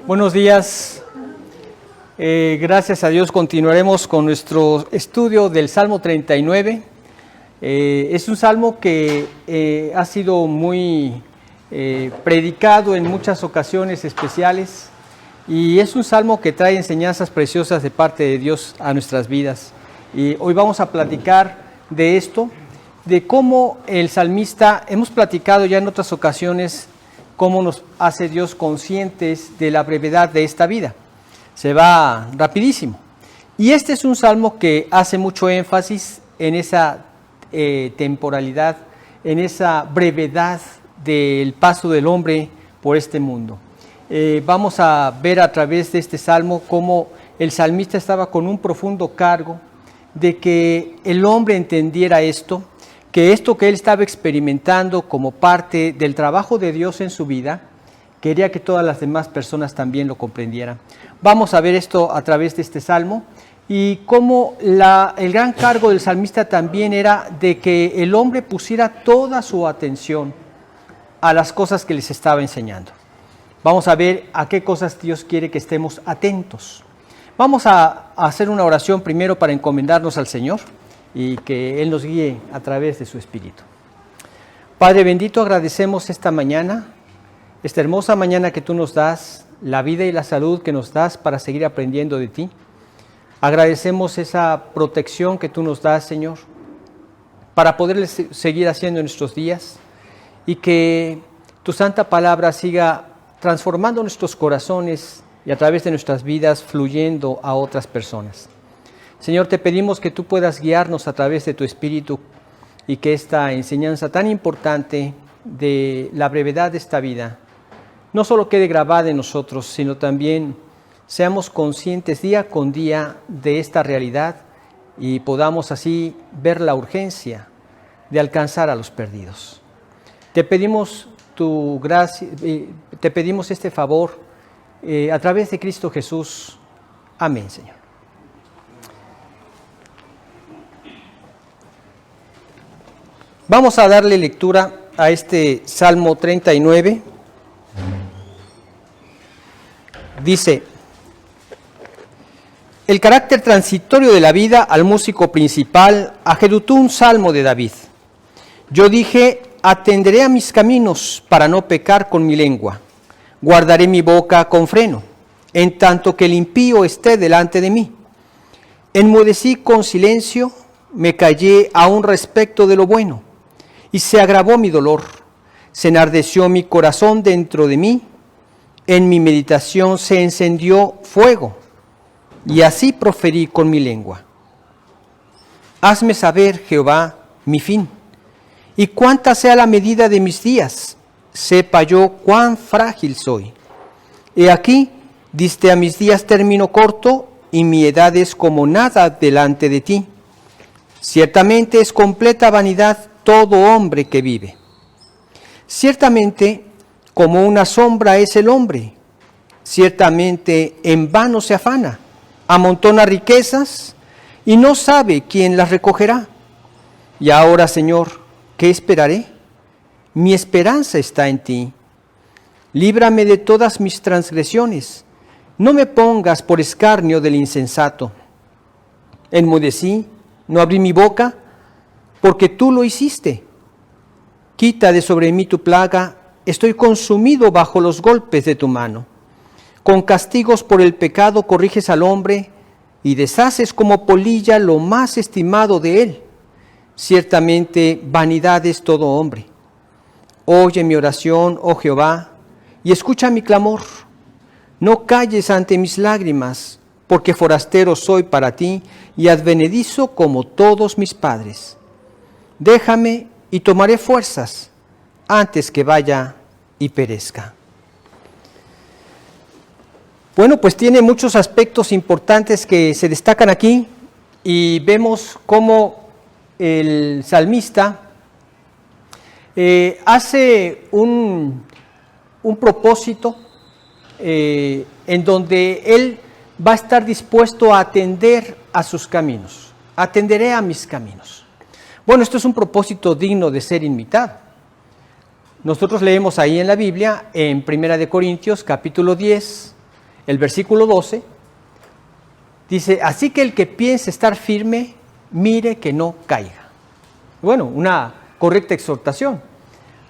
Buenos días. Gracias a Dios continuaremos con nuestro estudio del Salmo 39. Es un salmo que ha sido muy predicado en muchas ocasiones especiales y es un salmo que trae enseñanzas preciosas de parte de Dios a nuestras vidas. Y hoy vamos a platicar de esto, de cómo el salmista, hemos platicado ya en otras ocasiones, cómo nos hace Dios conscientes de la brevedad de esta vida. Se va rapidísimo. Y este es un salmo que hace mucho énfasis en esa temporalidad, en esa brevedad del paso del hombre por este mundo. Vamos a ver a través de este salmo cómo el salmista estaba con un profundo cargo de que el hombre entendiera esto, que esto que él estaba experimentando como parte del trabajo de Dios en su vida, quería que todas las demás personas también lo comprendieran. Vamos a ver esto a través de este salmo y cómo el gran cargo del salmista también era de que el hombre pusiera toda su atención a las cosas que les estaba enseñando. Vamos a ver a qué cosas Dios quiere que estemos atentos. Vamos a hacer una oración primero para encomendarnos al Señor y que Él nos guíe a través de su Espíritu. Padre bendito, agradecemos esta mañana, esta hermosa mañana que tú nos das, la vida y la salud que nos das para seguir aprendiendo de ti. Agradecemos esa protección que tú nos das, Señor, para poder seguir haciendo en nuestros días y que tu santa palabra siga transformando nuestros corazones y a través de nuestras vidas fluyendo a otras personas. Señor, te pedimos que tú puedas guiarnos a través de tu Espíritu y que esta enseñanza tan importante de la brevedad de esta vida no solo quede grabada en nosotros, sino también seamos conscientes día con día de esta realidad y podamos así ver la urgencia de alcanzar a los perdidos. Te pedimos tu gracia, te pedimos este favor a través de Cristo Jesús. Amén, Señor. Vamos a darle lectura a este Salmo 39. Dice: el carácter transitorio de la vida al músico principal, a Jedutún, salmo de David. Yo dije: atenderé a mis caminos para no pecar con mi lengua. Guardaré mi boca con freno, en tanto que el impío esté delante de mí. Enmudecí con silencio, me callé aún respecto de lo bueno. Y se agravó mi dolor, se enardeció mi corazón dentro de mí, en mi meditación se encendió fuego, y así proferí con mi lengua. Hazme saber, Jehová, mi fin, y cuánta sea la medida de mis días, sepa yo cuán frágil soy. He aquí, diste a mis días término corto, y mi edad es como nada delante de ti. Ciertamente es completa vanidad todo hombre que vive. Ciertamente, como una sombra es el hombre. Ciertamente, en vano se afana, amontona riquezas y no sabe quién las recogerá. Y ahora, Señor, ¿qué esperaré? Mi esperanza está en ti. Líbrame de todas mis transgresiones. No me pongas por escarnio del insensato. Enmudecí, no abrí mi boca, porque tú lo hiciste. Quita de sobre mí tu plaga, estoy consumido bajo los golpes de tu mano. Con castigos por el pecado corriges al hombre y deshaces como polilla lo más estimado de él. Ciertamente vanidad es todo hombre. Oye mi oración, oh Jehová, y escucha mi clamor. No calles ante mis lágrimas, porque forastero soy para ti y advenedizo como todos mis padres. Déjame y tomaré fuerzas antes que vaya y perezca. Bueno, pues tiene muchos aspectos importantes que se destacan aquí y vemos cómo el salmista hace un propósito en donde él va a estar dispuesto a atender a sus caminos. Atenderé a mis caminos. Bueno, esto es un propósito digno de ser imitado. Nosotros leemos ahí en la Biblia, en 1 Corintios capítulo 10, el versículo 12, dice, así que el que piense estar firme, mire que no caiga. Bueno, una correcta exhortación.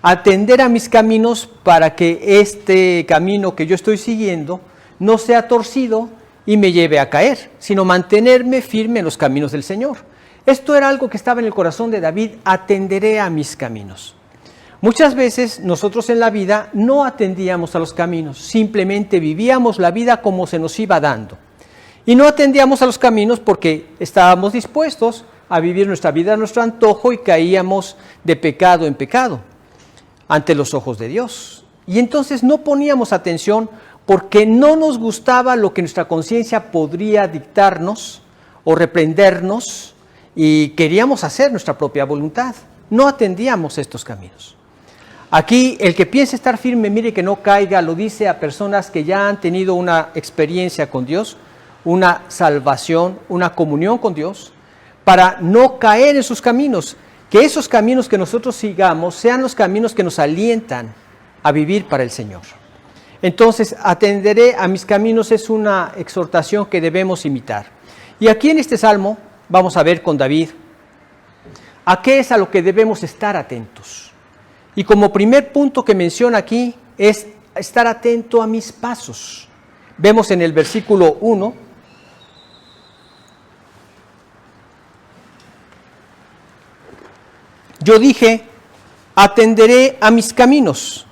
Atender a mis caminos para que este camino que yo estoy siguiendo no sea torcido y me lleve a caer, sino mantenerme firme en los caminos del Señor. Esto era algo que estaba en el corazón de David, atenderé a mis caminos. Muchas veces nosotros en la vida no atendíamos a los caminos, simplemente vivíamos la vida como se nos iba dando. Y no atendíamos a los caminos porque estábamos dispuestos a vivir nuestra vida a nuestro antojo y caíamos de pecado en pecado ante los ojos de Dios. Y entonces no poníamos atención porque no nos gustaba lo que nuestra conciencia podría dictarnos o reprendernos y queríamos hacer nuestra propia voluntad. No atendíamos estos caminos. Aquí, el que piense estar firme, mire que no caiga, lo dice a personas que ya han tenido una experiencia con Dios, una salvación, una comunión con Dios, para no caer en sus caminos, que esos caminos que nosotros sigamos sean los caminos que nos alientan a vivir para el Señor. Entonces, atenderé a mis caminos es una exhortación que debemos imitar. Y aquí en este salmo vamos a ver con David a qué es a lo que debemos estar atentos. Y como primer punto que menciona aquí es estar atento a mis pasos. Vemos en el versículo 1, yo dije, atenderé a mis caminos,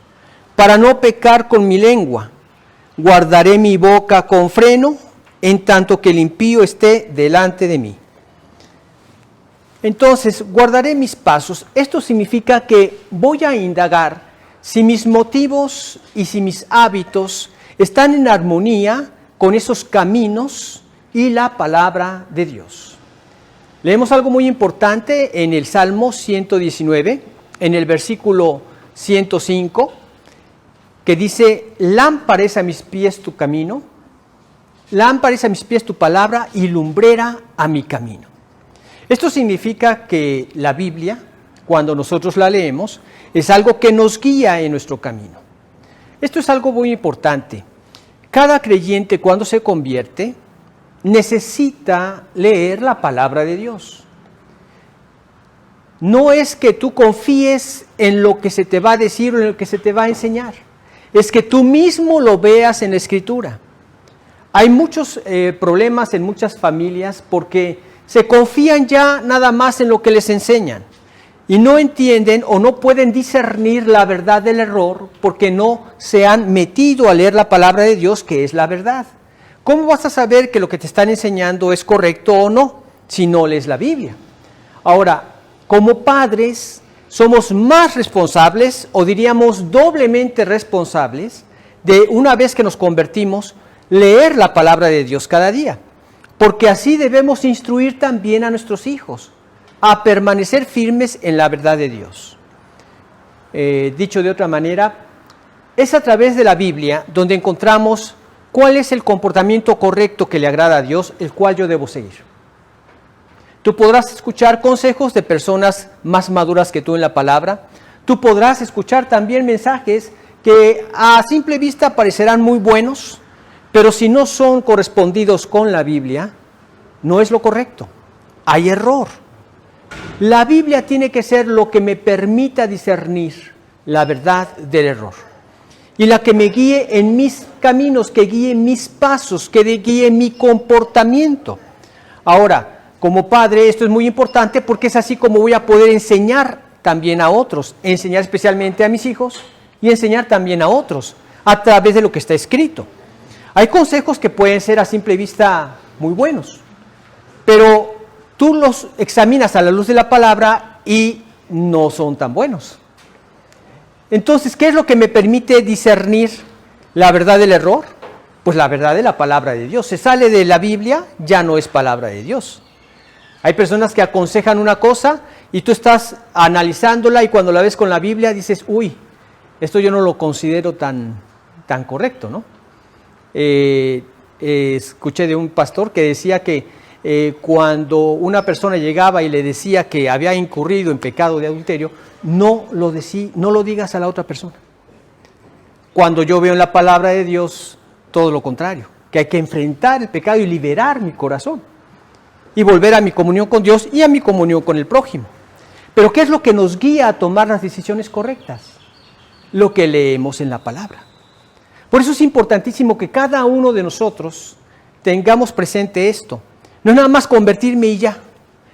para no pecar con mi lengua. Guardaré mi boca con freno, en tanto que el impío esté delante de mí. Entonces, guardaré mis pasos. Esto significa que voy a indagar si mis motivos y si mis hábitos están en armonía con esos caminos y la palabra de Dios. Leemos algo muy importante en el Salmo 119, en el versículo 105, que dice, lámpara es a mis pies tu camino, lámpara es a mis pies tu palabra y lumbrera a mi camino. Esto significa que la Biblia, cuando nosotros la leemos, es algo que nos guía en nuestro camino. Esto es algo muy importante. Cada creyente cuando se convierte necesita leer la palabra de Dios. No es que tú confíes en lo que se te va a decir o en lo que se te va a enseñar. Es que tú mismo lo veas en la Escritura. Hay muchos problemas en muchas familias porque se confían ya nada más en lo que les enseñan y no entienden o no pueden discernir la verdad del error porque no se han metido a leer la palabra de Dios, que es la verdad. ¿Cómo vas a saber que lo que te están enseñando es correcto o no si no lees la Biblia? Ahora, como padres somos más responsables, o diríamos doblemente responsables, de una vez que nos convertimos, leer la palabra de Dios cada día. Porque así debemos instruir también a nuestros hijos a permanecer firmes en la verdad de Dios. Dicho de otra manera, es a través de la Biblia donde encontramos cuál es el comportamiento correcto que le agrada a Dios, el cual yo debo seguir. Tú podrás escuchar consejos de personas más maduras que tú en la palabra. Tú podrás escuchar también mensajes que a simple vista parecerán muy buenos, pero si no son correspondidos con la Biblia, no es lo correcto. Hay error. La Biblia tiene que ser lo que me permita discernir la verdad del error. Y la que me guíe en mis caminos, que guíe mis pasos, que guíe mi comportamiento. Ahora, como padre, esto es muy importante porque es así como voy a poder enseñar también a otros. Enseñar especialmente a mis hijos y enseñar también a otros a través de lo que está escrito. Hay consejos que pueden ser a simple vista muy buenos, pero tú los examinas a la luz de la palabra y no son tan buenos. Entonces, ¿qué es lo que me permite discernir la verdad del error? Pues la verdad de la palabra de Dios. Se sale de la Biblia, ya no es palabra de Dios. Hay personas que aconsejan una cosa y tú estás analizándola y cuando la ves con la Biblia dices, uy, esto yo no lo considero tan correcto, ¿no? Escuché de un pastor que decía que cuando una persona llegaba y le decía que había incurrido en pecado de adulterio, no lo digas a la otra persona. Cuando yo veo en la palabra de Dios todo lo contrario, que hay que enfrentar el pecado y liberar mi corazón y volver a mi comunión con Dios y a mi comunión con el prójimo. Pero ¿qué es lo que nos guía a tomar las decisiones correctas? Lo que leemos en la palabra. Por eso es importantísimo que cada uno de nosotros tengamos presente esto. No es nada más convertirme y ya.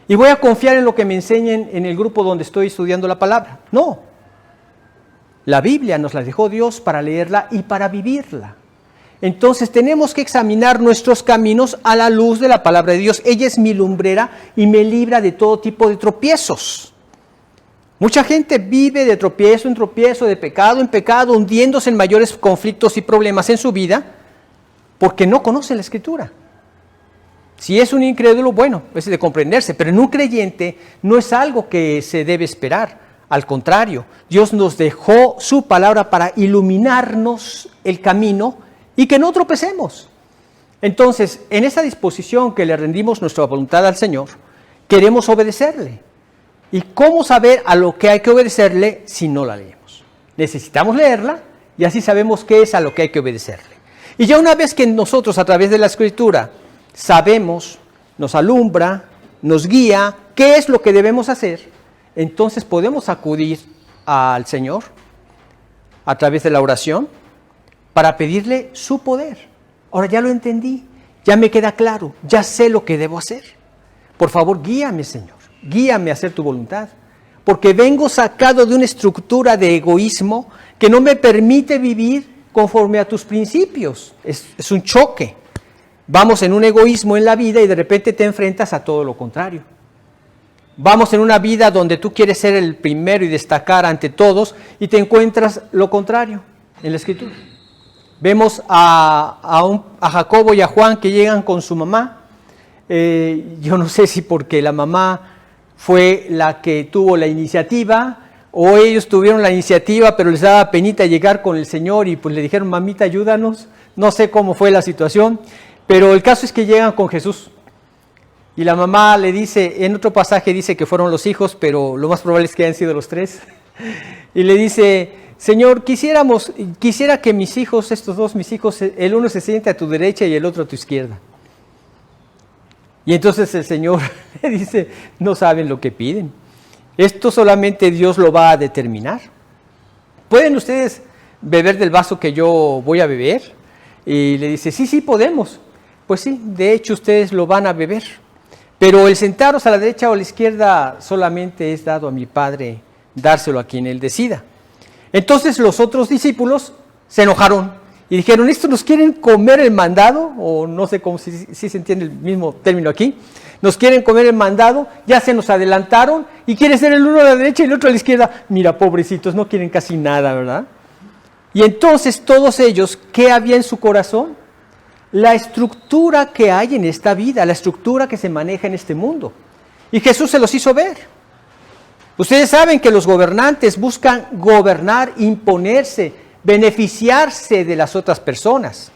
Y voy a confiar en lo que me enseñen en el grupo donde estoy estudiando la palabra. No. La Biblia nos la dejó Dios para leerla y para vivirla. Entonces tenemos que examinar nuestros caminos a la luz de la palabra de Dios. Ella es mi lumbrera y me libra de todo tipo de tropiezos. Mucha gente vive de tropiezo en tropiezo, de pecado en pecado, hundiéndose en mayores conflictos y problemas en su vida porque no conoce la Escritura. Si es un incrédulo, bueno, es de comprenderse, pero en un creyente no es algo que se debe esperar. Al contrario, Dios nos dejó su palabra para iluminarnos el camino y que no tropecemos. Entonces, en esa disposición que le rendimos nuestra voluntad al Señor, queremos obedecerle. ¿Y cómo saber a lo que hay que obedecerle si no la leemos? Necesitamos leerla y así sabemos qué es a lo que hay que obedecerle. Y ya una vez que nosotros a través de la Escritura sabemos, nos alumbra, nos guía, qué es lo que debemos hacer, entonces podemos acudir al Señor a través de la oración para pedirle su poder. Ahora ya lo entendí, ya me queda claro, ya sé lo que debo hacer. Por favor, guíame, Señor, guíame a hacer tu voluntad, porque vengo sacado de una estructura de egoísmo que no me permite vivir conforme a tus principios. Es un choque. Vamos en un egoísmo en la vida y de repente te enfrentas a todo lo contrario. Vamos en una vida donde tú quieres ser el primero y destacar ante todos y te encuentras lo contrario en la Escritura. Vemos a Jacobo y a Juan que llegan con su mamá. Yo no sé si porque la mamá fue la que tuvo la iniciativa o ellos tuvieron la iniciativa pero les daba penita llegar con el Señor y pues le dijeron, mamita, ayúdanos. No sé cómo fue la situación. Pero el caso es que llegan con Jesús y la mamá le dice, en otro pasaje dice que fueron los hijos, pero lo más probable es que hayan sido los tres. Y le dice, Señor, quisiera que mis hijos, estos dos mis hijos, el uno se siente a tu derecha y el otro a tu izquierda. Y entonces el Señor le dice, no saben lo que piden. Esto solamente Dios lo va a determinar. ¿Pueden ustedes beber del vaso que yo voy a beber? Y le dice, sí podemos. Pues sí, de hecho ustedes lo van a beber, pero el sentaros a la derecha o a la izquierda solamente es dado a mi Padre dárselo a quien Él decida. Entonces los otros discípulos se enojaron y dijeron, ¿estos nos quieren comer el mandado? O no sé cómo si se entiende el mismo término aquí. Nos quieren comer el mandado, ya se nos adelantaron y quiere ser el uno a la derecha y el otro a la izquierda. Mira, pobrecitos, no quieren casi nada, ¿verdad? Y entonces todos ellos, ¿qué había en su corazón? La estructura que hay en esta vida, la estructura que se maneja en este mundo. Y Jesús se los hizo ver. Ustedes saben que los gobernantes buscan gobernar, imponerse, beneficiarse de las otras personas.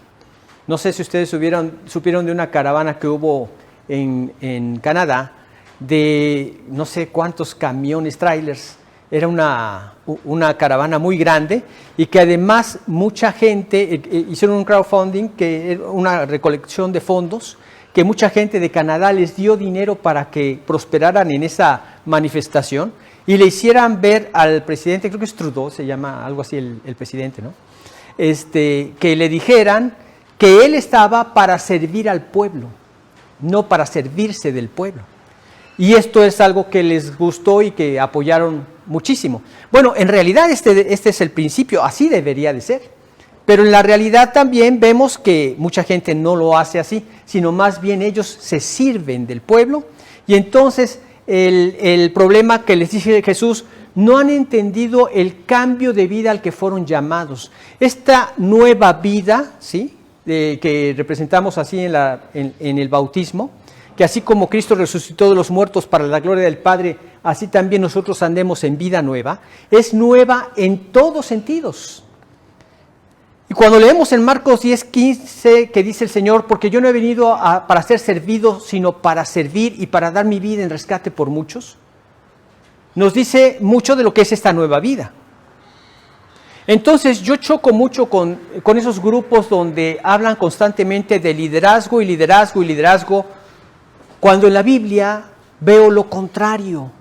No sé si ustedes supieron de una caravana que hubo en Canadá, de no sé cuántos camiones, trailers. Era una caravana muy grande y que además mucha gente, hicieron un crowdfunding, que era una recolección de fondos, que mucha gente de Canadá les dio dinero para que prosperaran en esa manifestación y le hicieran ver al presidente, creo que es Trudeau, se llama algo así el presidente, ¿no? Que le dijeran que él estaba para servir al pueblo, no para servirse del pueblo. Y esto es algo que les gustó y que apoyaron muchísimo. Bueno, en realidad este es el principio, así debería de ser. Pero en la realidad también vemos que mucha gente no lo hace así, sino más bien ellos se sirven del pueblo. Y entonces el problema que les dice Jesús, no han entendido el cambio de vida al que fueron llamados. Esta nueva vida, ¿sí?, que representamos así en el bautismo, que así como Cristo resucitó de los muertos para la gloria del Padre, así también nosotros andemos en vida nueva, es nueva en todos sentidos. Y cuando leemos en Marcos 10:15 que dice el Señor, porque yo no he venido para ser servido, sino para servir y para dar mi vida en rescate por muchos, nos dice mucho de lo que es esta nueva vida. Entonces yo choco mucho con esos grupos donde hablan constantemente de liderazgo y liderazgo y liderazgo, cuando en la Biblia veo lo contrario,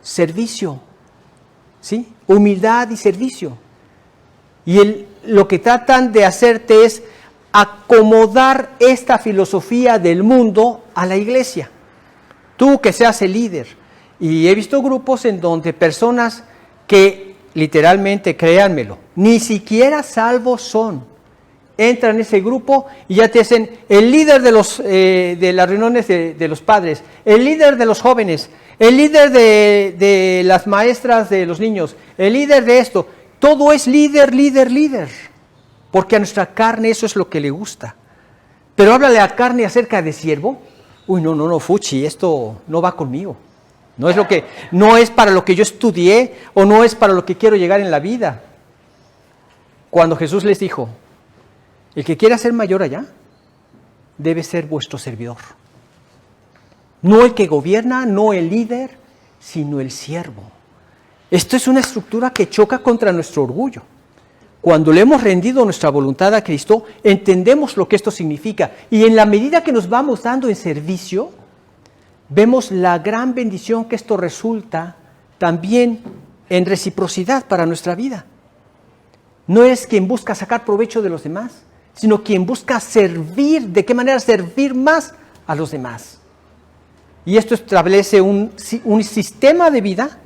servicio, ¿sí? Humildad y servicio. Y lo que tratan de hacerte es acomodar esta filosofía del mundo a la iglesia. Tú que seas el líder. Y he visto grupos en donde personas que literalmente, créanmelo, ni siquiera salvos son, entran en ese grupo y ya te hacen el líder de las reuniones de los padres, el líder de los jóvenes, el líder de las maestras de los niños, el líder de esto. Todo es líder, líder, líder, porque a nuestra carne eso es lo que le gusta. Pero háblale a carne acerca de siervo. Uy, no, fuchi, esto no va conmigo. No es para lo que yo estudié o no es para lo que quiero llegar en la vida. Cuando Jesús les dijo, el que quiera ser mayor allá, debe ser vuestro servidor. No el que gobierna, no el líder, sino el siervo. Esto es una estructura que choca contra nuestro orgullo. Cuando le hemos rendido nuestra voluntad a Cristo, entendemos lo que esto significa. Y en la medida que nos vamos dando en servicio, vemos la gran bendición que esto resulta también en reciprocidad para nuestra vida. No es quien busca sacar provecho de los demás, sino quien busca servir. ¿De qué manera servir más a los demás? Y esto establece un sistema de vida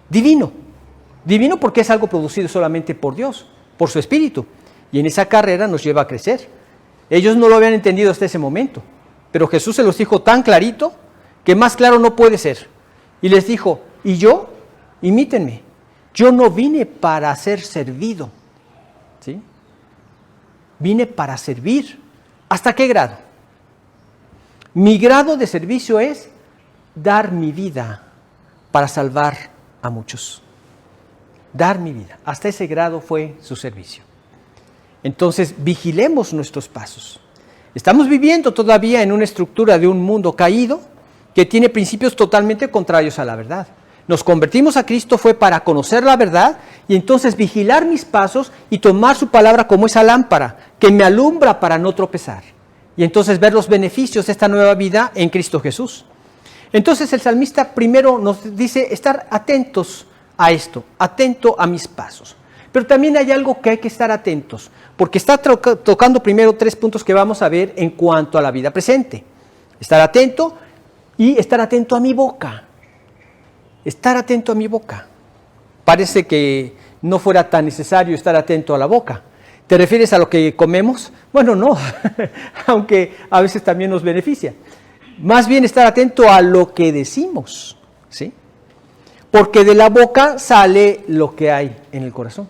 divino. Divino porque es algo producido solamente por Dios, por su Espíritu. Y en esa carrera nos lleva a crecer. Ellos no lo habían entendido hasta ese momento, pero Jesús se los dijo tan clarito que más claro no puede ser. Y les dijo, y yo, imítenme. Yo no vine para ser servido, ¿sí? Vine para servir. ¿Hasta qué grado? Mi grado de servicio es dar mi vida para salvar a muchos. Dar mi vida. Hasta ese grado fue su servicio. Entonces, vigilemos nuestros pasos. Estamos viviendo todavía en una estructura de un mundo caído que tiene principios totalmente contrarios a la verdad. Nos convertimos a Cristo fue para conocer la verdad y entonces vigilar mis pasos y tomar su palabra como esa lámpara que me alumbra para no tropezar. Y entonces ver los beneficios de esta nueva vida en Cristo Jesús. Entonces el salmista primero nos dice estar atentos a esto, atento a mis pasos. Pero también hay algo que hay que estar atentos, porque está tocando primero 3 puntos que vamos a ver en cuanto a la vida presente. Estar atento y estar atento a mi boca. Estar atento a mi boca. Parece que no fuera tan necesario estar atento a la boca. ¿Te refieres a lo que comemos? Bueno, no, aunque a veces también nos beneficia. Más bien estar atento a lo que decimos, ¿sí? Porque de la boca sale lo que hay en el corazón.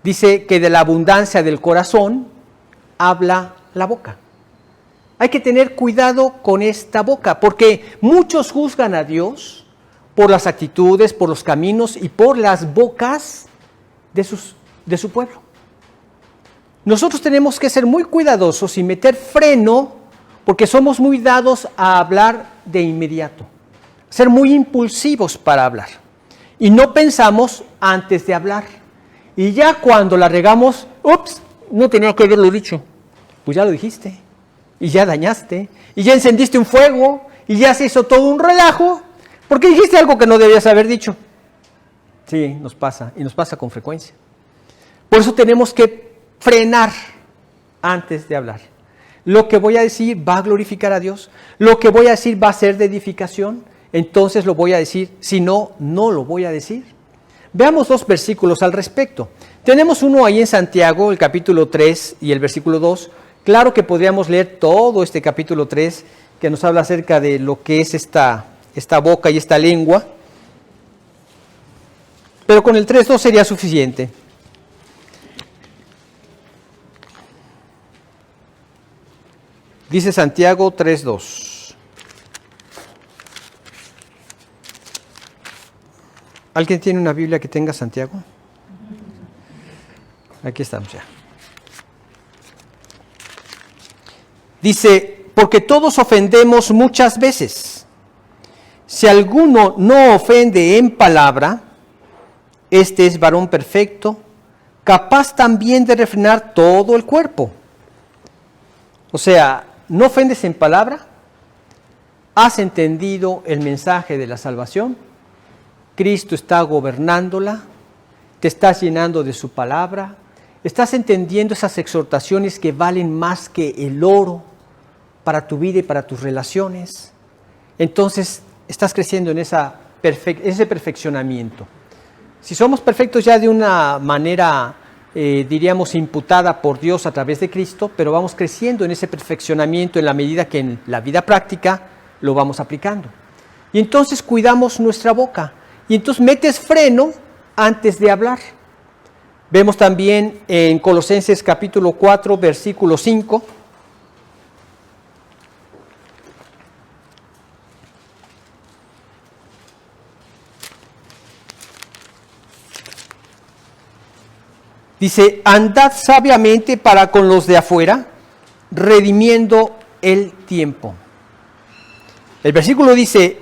Dice que de la abundancia del corazón habla la boca. Hay que tener cuidado con esta boca, porque muchos juzgan a Dios por las actitudes, por los caminos y por las bocas de su pueblo. Nosotros tenemos que ser muy cuidadosos y meter freno, porque somos muy dados a hablar de inmediato, ser muy impulsivos para hablar. Y no pensamos antes de hablar. Y ya cuando la regamos, ups, no tenía que haberlo dicho. Pues ya lo dijiste, y ya dañaste, y ya encendiste un fuego, y ya se hizo todo un relajo, porque dijiste algo que no debías haber dicho. Sí, nos pasa, y nos pasa con frecuencia. Por eso tenemos que frenar antes de hablar. Lo que voy a decir va a glorificar a Dios, lo que voy a decir va a ser de edificación, entonces lo voy a decir, si no, no lo voy a decir. Veamos 2 versículos al respecto. Tenemos uno ahí en Santiago, el capítulo 3 y el versículo 2. Claro que podríamos leer todo este capítulo 3, que nos habla acerca de lo que es esta boca y esta lengua, pero con el 3.2 sería suficiente. Dice Santiago 3.2. ¿Alguien tiene una Biblia que tenga Santiago? Aquí estamos ya. Dice, porque todos ofendemos muchas veces. Si alguno no ofende en palabra, Este es varón perfecto, capaz también de refrenar todo el cuerpo. O sea, no ofendes en palabra, has entendido el mensaje de la salvación, Cristo está gobernándola, te estás llenando de su palabra, estás entendiendo esas exhortaciones que valen más que el oro para tu vida y para tus relaciones. Entonces, estás creciendo en ese perfeccionamiento. Si somos perfectos ya de una manera, diríamos, imputada por Dios a través de Cristo, pero vamos creciendo en ese perfeccionamiento en la medida que en la vida práctica lo vamos aplicando. Y entonces cuidamos nuestra boca. Y entonces metes freno antes de hablar. Vemos también en Colosenses capítulo 4, versículo 5. Dice, andad sabiamente para con los de afuera, redimiendo el tiempo. El versículo dice,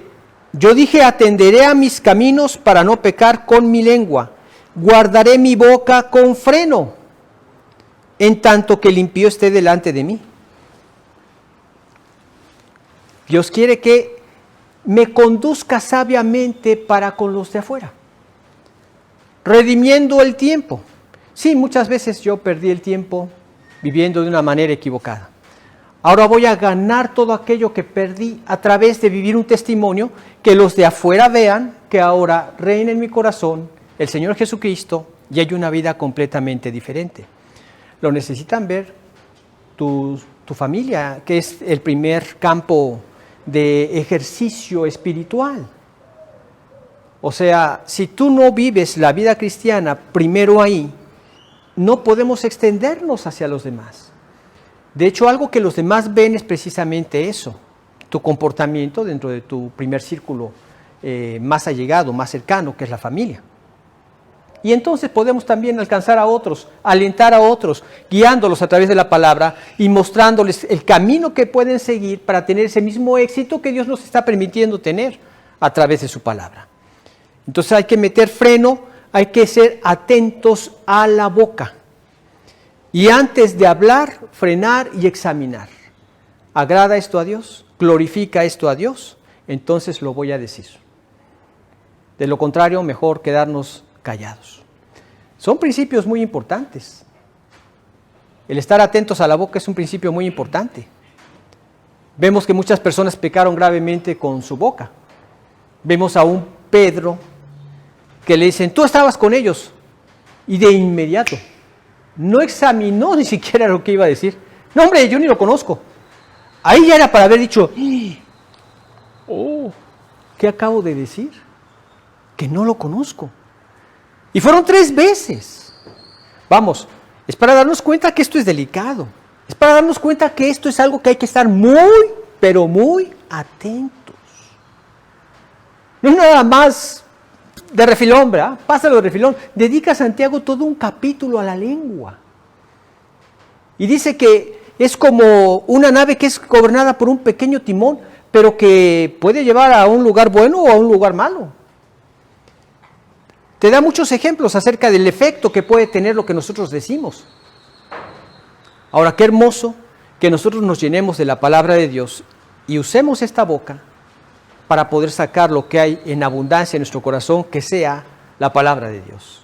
yo dije, atenderé a mis caminos para no pecar con mi lengua, guardaré mi boca con freno, en tanto que el impío esté delante de mí. Dios quiere que me conduzca sabiamente para con los de afuera, redimiendo el tiempo. Sí, muchas veces yo perdí el tiempo viviendo de una manera equivocada. Ahora voy a ganar todo aquello que perdí a través de vivir un testimonio que los de afuera vean que ahora reina en mi corazón el Señor Jesucristo y hay una vida completamente diferente. Lo necesitan ver tu familia, que es el primer campo de ejercicio espiritual. O sea, si tú no vives la vida cristiana primero ahí, no podemos extendernos hacia los demás. De hecho, algo que los demás ven es precisamente eso, tu comportamiento dentro de tu primer círculo más allegado, más cercano, que es la familia. Y entonces podemos también alcanzar a otros, alentar a otros, guiándolos a través de la palabra y mostrándoles el camino que pueden seguir para tener ese mismo éxito que Dios nos está permitiendo tener a través de su palabra. Entonces hay que meter freno, hay que ser atentos a la boca. Y antes de hablar, frenar y examinar. ¿Agrada esto a Dios? ¿Glorifica esto a Dios? Entonces lo voy a decir. De lo contrario, mejor quedarnos callados. Son principios muy importantes. El estar atentos a la boca es un principio muy importante. Vemos que muchas personas pecaron gravemente con su boca. Vemos a un Pedro que le dicen, tú estabas con ellos, y de inmediato no examinó ni siquiera lo que iba a decir. No, hombre, yo ni lo conozco. Ahí ya era para haber dicho, ¿qué acabo de decir? Que no lo conozco. Y fueron 3 veces. Vamos, es para darnos cuenta que esto es delicado. Es para darnos cuenta que esto es algo que hay que estar muy, pero muy atentos. No es nada más de refilón, ¿verdad? Pásalo de refilón. Dedica a Santiago todo un capítulo a la lengua. Y dice que es como una nave que es gobernada por un pequeño timón, pero que puede llevar a un lugar bueno o a un lugar malo. Te da muchos ejemplos acerca del efecto que puede tener lo que nosotros decimos. Ahora, qué hermoso que nosotros nos llenemos de la palabra de Dios y usemos esta boca para poder sacar lo que hay en abundancia en nuestro corazón, que sea la palabra de Dios.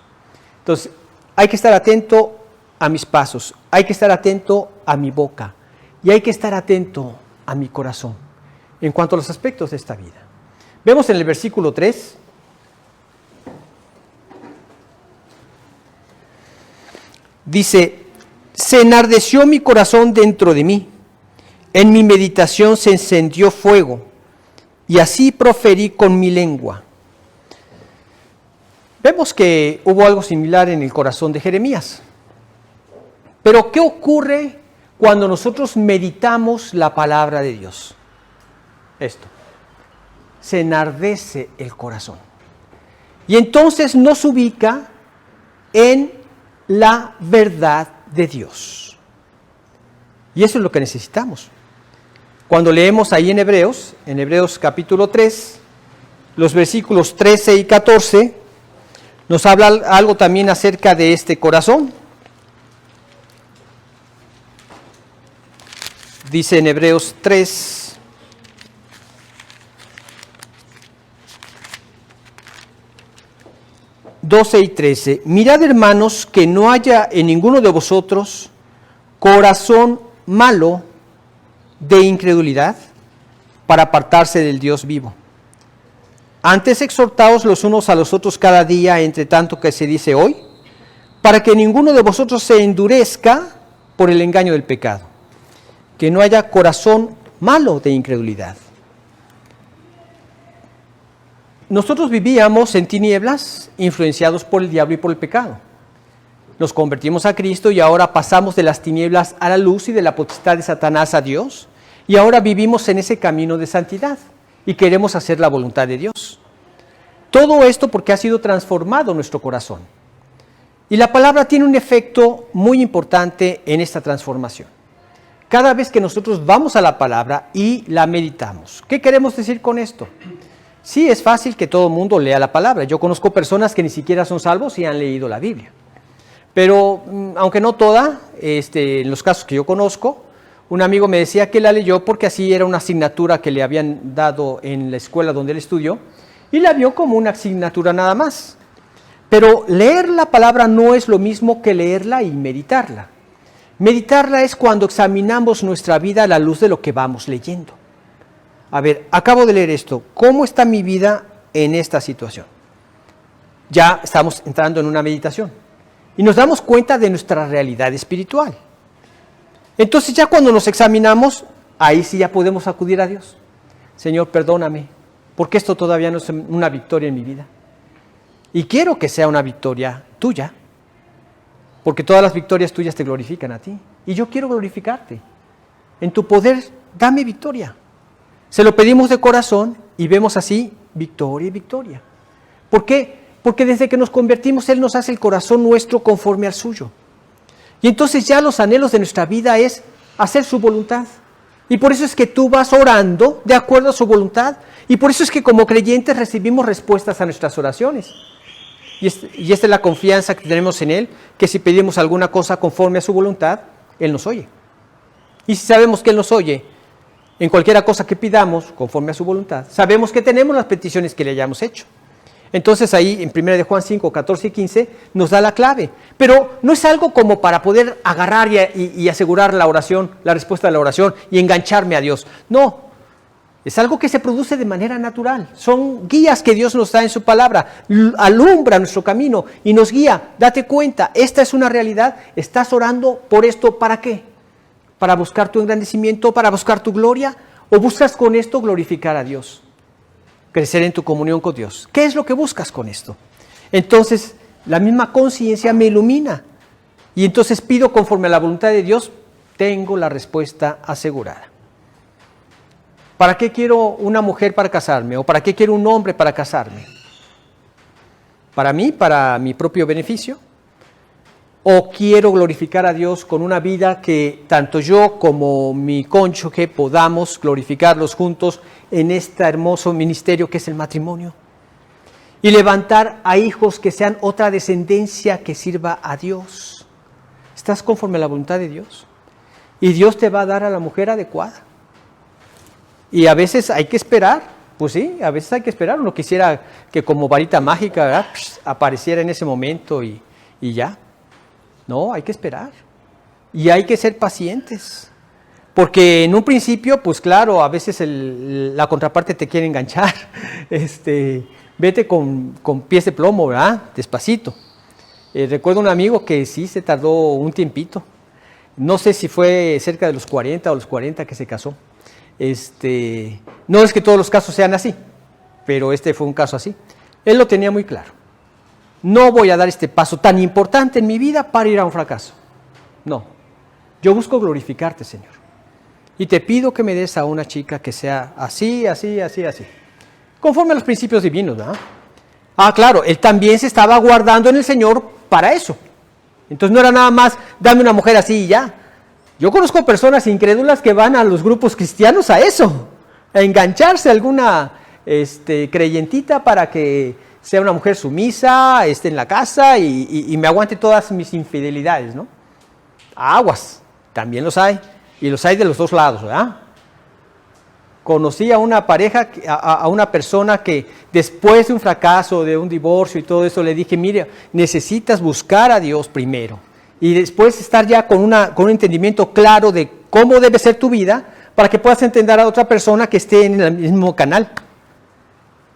Entonces, hay que estar atento a mis pasos, hay que estar atento a mi boca y hay que estar atento a mi corazón en cuanto a los aspectos de esta vida. Vemos en el versículo 3, dice, se enardeció mi corazón dentro de mí, en mi meditación se encendió fuego, y así proferí con mi lengua. Vemos que hubo algo similar en el corazón de Jeremías. Pero ¿qué ocurre cuando nosotros meditamos la palabra de Dios? Esto, se enardece el corazón. Y entonces nos ubica en la verdad de Dios. Y eso es lo que necesitamos. Cuando leemos ahí en Hebreos capítulo 3, los versículos 13 y 14, Nos habla algo también acerca de este corazón. Dice en Hebreos 3, (12 y 13), mirad, hermanos, que no haya en ninguno de vosotros corazón malo de incredulidad para apartarse del Dios vivo. Antes exhortaos los unos a los otros cada día, entre tanto que se dice hoy, para que ninguno de vosotros se endurezca por el engaño del pecado, que no haya corazón malo de incredulidad. Nosotros vivíamos en tinieblas, influenciados por el diablo y por el pecado. Nos convertimos a Cristo y ahora pasamos de las tinieblas a la luz y de la potestad de Satanás a Dios, y ahora vivimos en ese camino de santidad y queremos hacer la voluntad de Dios. Todo esto porque ha sido transformado nuestro corazón. Y la palabra tiene un efecto muy importante en esta transformación. Cada vez que nosotros vamos a la palabra y la meditamos. ¿Qué queremos decir con esto? Sí, es fácil que todo el mundo lea la palabra. Yo conozco personas que ni siquiera son salvos y han leído la Biblia. Pero, aunque no toda, en los casos que yo conozco, un amigo me decía que la leyó porque así era una asignatura que le habían dado en la escuela donde él estudió, y la vio como una asignatura nada más. Pero leer la palabra no es lo mismo que leerla y meditarla. Meditarla es cuando examinamos nuestra vida a la luz de lo que vamos leyendo. A ver, acabo de leer esto. ¿Cómo está mi vida en esta situación? Ya estamos entrando en una meditación. Y nos damos cuenta de nuestra realidad espiritual. Entonces ya cuando nos examinamos, ahí sí ya podemos acudir a Dios. Señor, perdóname, porque esto todavía no es una victoria en mi vida. Y quiero que sea una victoria tuya, porque todas las victorias tuyas te glorifican a ti. Y yo quiero glorificarte. En tu poder, dame victoria. Se lo pedimos de corazón y vemos así victoria y victoria. ¿Por qué? Porque desde que nos convertimos, Él nos hace el corazón nuestro conforme al suyo. Y entonces ya los anhelos de nuestra vida es hacer su voluntad. Y por eso es que tú vas orando de acuerdo a su voluntad. Y por eso es que como creyentes recibimos respuestas a nuestras oraciones. Y esta es la confianza que tenemos en Él, que si pedimos alguna cosa conforme a su voluntad, Él nos oye. Y si sabemos que Él nos oye en cualquier cosa que pidamos conforme a su voluntad, sabemos que tenemos las peticiones que le hayamos hecho. Entonces ahí en 1 de Juan 5, 14 y 15 nos da la clave. Pero no es algo como para poder agarrar y asegurar la oración, la respuesta a la oración y engancharme a Dios. No, es algo que se produce de manera natural. Son guías que Dios nos da en su palabra. Alumbra nuestro camino y nos guía. Date cuenta, esta es una realidad. Estás orando por esto, ¿para qué? ¿Para buscar tu engrandecimiento, para buscar tu gloria? ¿O buscas con esto glorificar a Dios? Crecer en tu comunión con Dios. ¿Qué es lo que buscas con esto? Entonces, la misma conciencia me ilumina. Y entonces pido conforme a la voluntad de Dios, tengo la respuesta asegurada. ¿Para qué quiero una mujer para casarme? ¿O para qué quiero un hombre para casarme? ¿Para mí? ¿Para mi propio beneficio? ¿O quiero glorificar a Dios con una vida que tanto yo como mi cónyuge podamos glorificarlos juntos en este hermoso ministerio que es el matrimonio? Y levantar a hijos que sean otra descendencia que sirva a Dios. ¿Estás conforme a la voluntad de Dios? Y Dios te va a dar a la mujer adecuada. Y a veces hay que esperar. Pues sí, a veces hay que esperar. Uno quisiera que como varita mágica, ¿verdad?, apareciera en ese momento y ya. No, hay que esperar y hay que ser pacientes, porque en un principio, pues claro, a veces la contraparte te quiere enganchar, vete con pies de plomo, ¿verdad?, despacito. Recuerdo un amigo que sí se tardó un tiempito, no sé si fue cerca de los 40 o los 40 que se casó. No es que todos los casos sean así, pero este fue un caso así. Él lo tenía muy claro. No voy a dar este paso tan importante en mi vida para ir a un fracaso. No, yo busco glorificarte, Señor. Y te pido que me des a una chica que sea así, así, así, así. Conforme a los principios divinos, ¿verdad? Claro, él también se estaba guardando en el Señor para eso. Entonces no era nada más, dame una mujer así y ya. Yo conozco personas incrédulas que van a los grupos cristianos a eso, a engancharse a alguna creyentita para que sea una mujer sumisa, esté en la casa y me aguante todas mis infidelidades, ¿no? Aguas, también los hay, y los hay de los dos lados, ¿verdad? Conocí a una pareja, a una persona que después de un fracaso, de un divorcio y todo eso, le dije, mire, necesitas buscar a Dios primero y después estar ya con un entendimiento claro de cómo debe ser tu vida para que puedas entender a otra persona que esté en el mismo canal.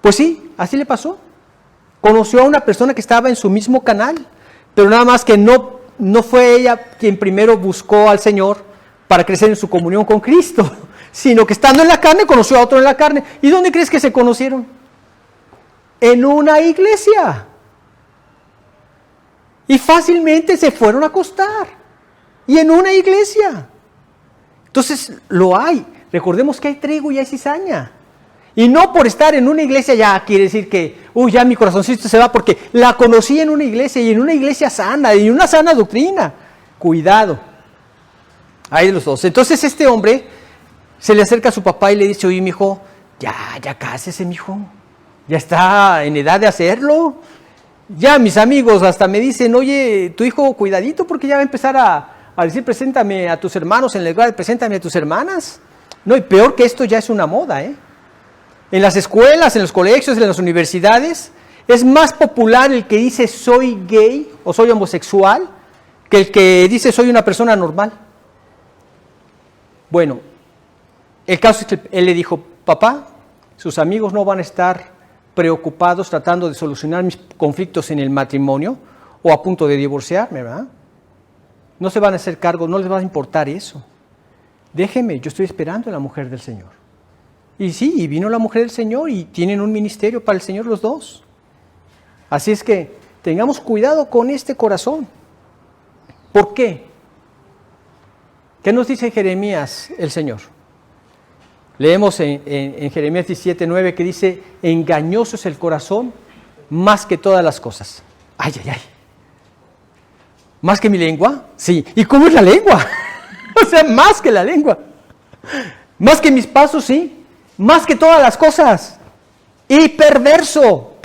Pues sí, así le pasó. Conoció a una persona que estaba en su mismo canal, pero nada más que no fue ella quien primero buscó al Señor para crecer en su comunión con Cristo, sino que estando en la carne conoció a otro en la carne. ¿Y dónde crees que se conocieron? En una iglesia. Y fácilmente se fueron a acostar. Y en una iglesia. Entonces lo hay. Recordemos que hay trigo y hay cizaña. Y no por estar en una iglesia ya quiere decir que, ya mi corazoncito se va, porque la conocí en una iglesia y en una iglesia sana, y en una sana doctrina. Cuidado. Hay de los dos. Entonces este hombre se le acerca a su papá y le dice, oye, mijo, ya cásese, mijo. Ya está en edad de hacerlo. Ya mis amigos hasta me dicen, oye, tu hijo, cuidadito, porque ya va a empezar a decir, preséntame a tus hermanos en lugar de preséntame a tus hermanas. No, y peor que esto ya es una moda, ¿eh? En las escuelas, en los colegios, en las universidades, es más popular el que dice soy gay o soy homosexual que el que dice soy una persona normal. Bueno, el caso es que él le dijo, papá, sus amigos no van a estar preocupados tratando de solucionar mis conflictos en el matrimonio o a punto de divorciarme, ¿verdad? No se van a hacer cargo, no les va a importar eso. Déjeme, yo estoy esperando a la mujer del Señor. Y sí, y vino la mujer del Señor y tienen un ministerio para el Señor los dos. Así es que tengamos cuidado con este corazón. ¿Por qué? ¿Qué nos dice Jeremías el Señor? Leemos en Jeremías 17:9 que dice, engañoso es el corazón más que todas las cosas. Ay. ¿Más que mi lengua? Sí. ¿Y cómo es la lengua? O sea, más que la lengua. Más que mis pasos, sí. Más que todas las cosas. Y perverso.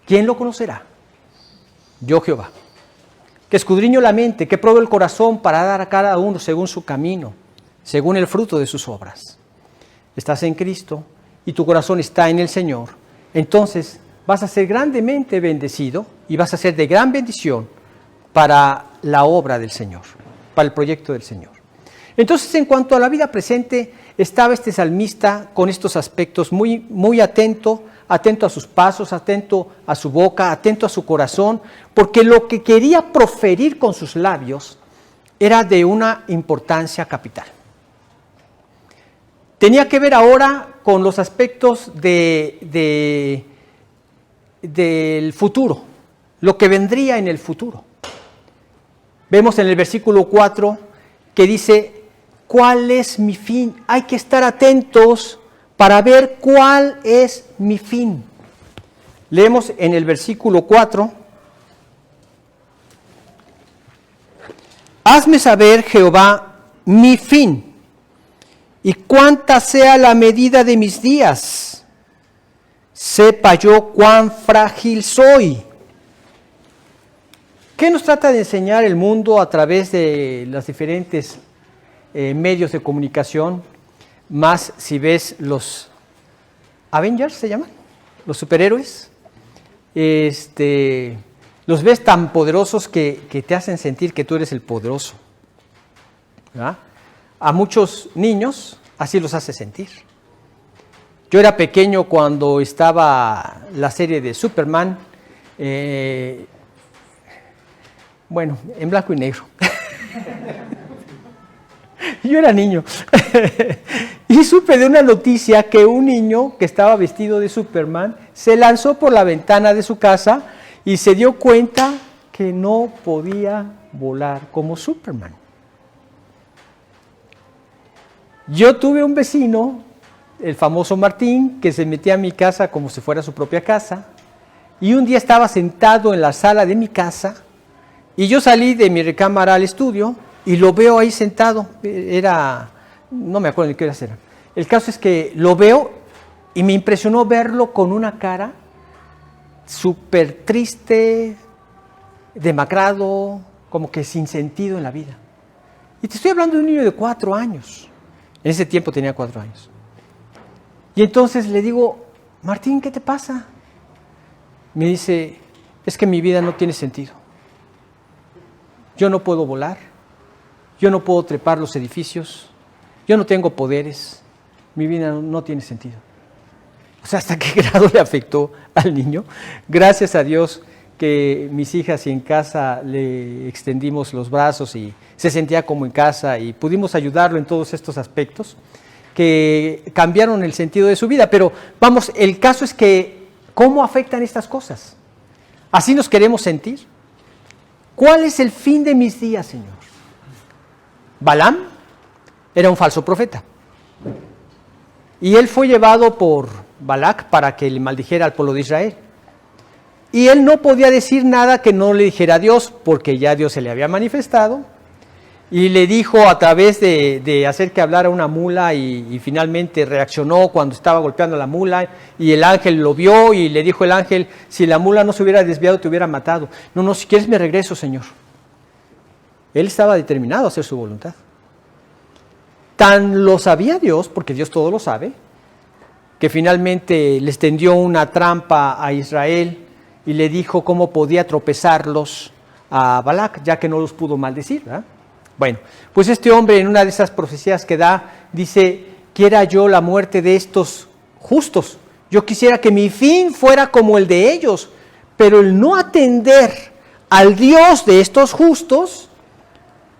¿Quién lo conocerá? Yo, Jehová. Que escudriño la mente, que pruebo el corazón para dar a cada uno según su camino, según el fruto de sus obras. Estás en Cristo y tu corazón está en el Señor. Entonces vas a ser grandemente bendecido y vas a ser de gran bendición para la obra del Señor, para el proyecto del Señor. Entonces, en cuanto a la vida presente, estaba este salmista con estos aspectos muy atento a sus pasos, atento a su boca, atento a su corazón, porque lo que quería proferir con sus labios era de una importancia capital. Tenía que ver ahora con los aspectos del futuro, lo que vendría en el futuro. Vemos en el versículo 4 que dice, ¿cuál es mi fin? Hay que estar atentos para ver cuál es mi fin. Leemos en el versículo 4. Hazme saber, Jehová, mi fin, y cuánta sea la medida de mis días. Sepa yo cuán frágil soy. ¿Qué nos trata de enseñar el mundo a través de los diferentes medios de comunicación? Más si ves los Avengers, ¿se llaman? Los superhéroes. Los ves tan poderosos que te hacen sentir que tú eres el poderoso, ¿verdad? A muchos niños así los hace sentir. Yo era pequeño cuando estaba la serie de Superman, bueno, en blanco y negro. Yo era niño y supe de una noticia que un niño que estaba vestido de Superman se lanzó por la ventana de su casa y se dio cuenta que no podía volar como Superman. Yo tuve un vecino, el famoso Martín, que se metía a mi casa como si fuera su propia casa, y un día estaba sentado en la sala de mi casa y yo salí de mi recámara al estudio y lo veo ahí sentado. No me acuerdo de qué hora era. El caso es que lo veo y me impresionó verlo con una cara súper triste, demacrado, como que sin sentido en la vida. Y te estoy hablando de un niño de 4 años. En ese tiempo tenía 4 años. Y entonces le digo, Martín, ¿qué te pasa? Me dice, es que mi vida no tiene sentido. Yo no puedo volar, yo no puedo trepar los edificios, yo no tengo poderes, mi vida no tiene sentido. O sea, ¿hasta qué grado le afectó al niño? Gracias a Dios que mis hijas y en casa le extendimos los brazos y se sentía como en casa y pudimos ayudarlo en todos estos aspectos que cambiaron el sentido de su vida. Pero vamos, el caso es que, ¿cómo afectan estas cosas? ¿Así nos queremos sentir? ¿Cuál es el fin de mis días, Señor? Balaam era un falso profeta. Y él fue llevado por Balac para que le maldijera al pueblo de Israel. Y él no podía decir nada que no le dijera a Dios, porque ya Dios se le había manifestado. Y le dijo a través de hacer que hablara una mula y finalmente reaccionó cuando estaba golpeando a la mula y el ángel lo vio y le dijo el ángel, si la mula no se hubiera desviado te hubiera matado. No, si quieres me regreso, Señor. Él estaba determinado a hacer su voluntad. Tan lo sabía Dios, porque Dios todo lo sabe, que finalmente les tendió una trampa a Israel y le dijo cómo podía tropezarlos a Balac, ya que no los pudo maldecir, ¿verdad? Bueno, pues este hombre en una de esas profecías que da, dice, quiera yo la muerte de estos justos, yo quisiera que mi fin fuera como el de ellos, pero el no atender al Dios de estos justos,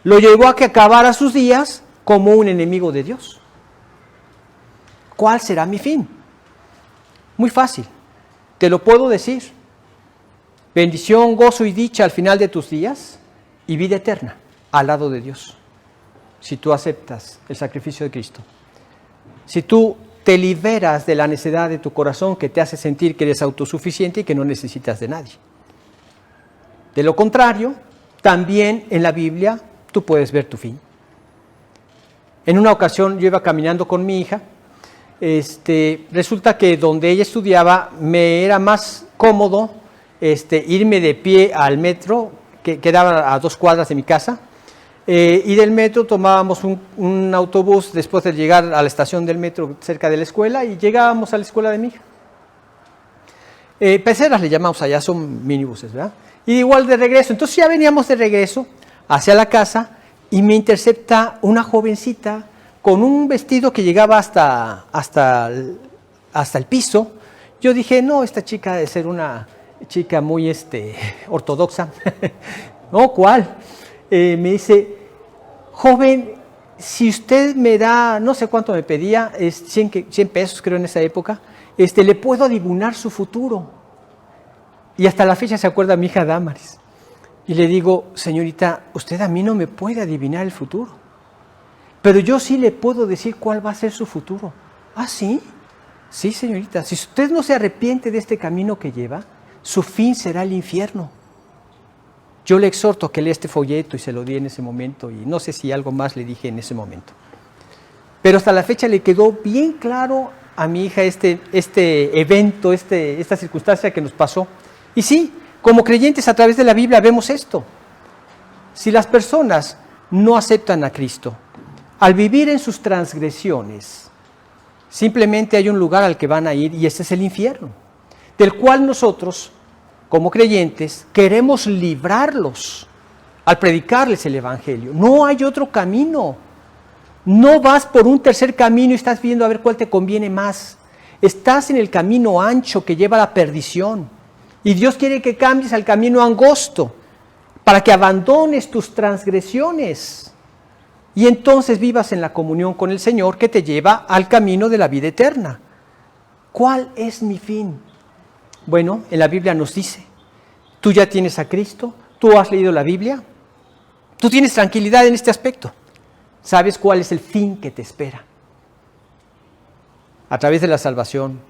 lo llevó a que acabara sus días como un enemigo de Dios. ¿Cuál será mi fin? Muy fácil, te lo puedo decir. Bendición, gozo y dicha al final de tus días y vida eterna al lado de Dios, si tú aceptas el sacrificio de Cristo. Si tú te liberas de la necedad de tu corazón que te hace sentir que eres autosuficiente y que no necesitas de nadie. De lo contrario, también en la Biblia tú puedes ver tu fin. En una ocasión yo iba caminando con mi hija, resulta que donde ella estudiaba me era más cómodo irme de pie al metro, que quedaba a 2 cuadras de mi casa, y del metro tomábamos un autobús después de llegar a la estación del metro cerca de la escuela y llegábamos a la escuela de mi hija. Peceras le llamamos allá, son minibuses, ¿verdad? Y igual de regreso, entonces ya veníamos de regreso hacia la casa y me intercepta una jovencita con un vestido que llegaba hasta el piso. Yo dije, no, esta chica debe ser una chica muy ortodoxa. No, ¿cuál? Me dice, joven, si usted me da, no sé cuánto me pedía, 100 pesos creo en esa época, le puedo adivinar su futuro. Y hasta la fecha se acuerda mi hija Damaris. Y le digo, señorita, usted a mí no me puede adivinar el futuro, pero yo sí le puedo decir cuál va a ser su futuro. ¿Ah, sí? Sí, señorita, si usted no se arrepiente de este camino que lleva, su fin será el infierno. Yo le exhorto a que lea este folleto y se lo di en ese momento y no sé si algo más le dije en ese momento. Pero hasta la fecha le quedó bien claro a mi hija este evento, esta circunstancia que nos pasó. Y sí, como creyentes a través de la Biblia vemos esto. Si las personas no aceptan a Cristo, al vivir en sus transgresiones, simplemente hay un lugar al que van a ir y ese es el infierno, del cual nosotros, como creyentes, queremos librarlos al predicarles el Evangelio. No hay otro camino. No vas por un tercer camino y estás viendo a ver cuál te conviene más. Estás en el camino ancho que lleva a la perdición. Y Dios quiere que cambies al camino angosto para que abandones tus transgresiones y entonces vivas en la comunión con el Señor que te lleva al camino de la vida eterna. ¿Cuál es mi fin? Bueno, en la Biblia nos dice, tú ya tienes a Cristo, tú has leído la Biblia, tú tienes tranquilidad en este aspecto. ¿Sabes cuál es el fin que te espera? A través de la salvación,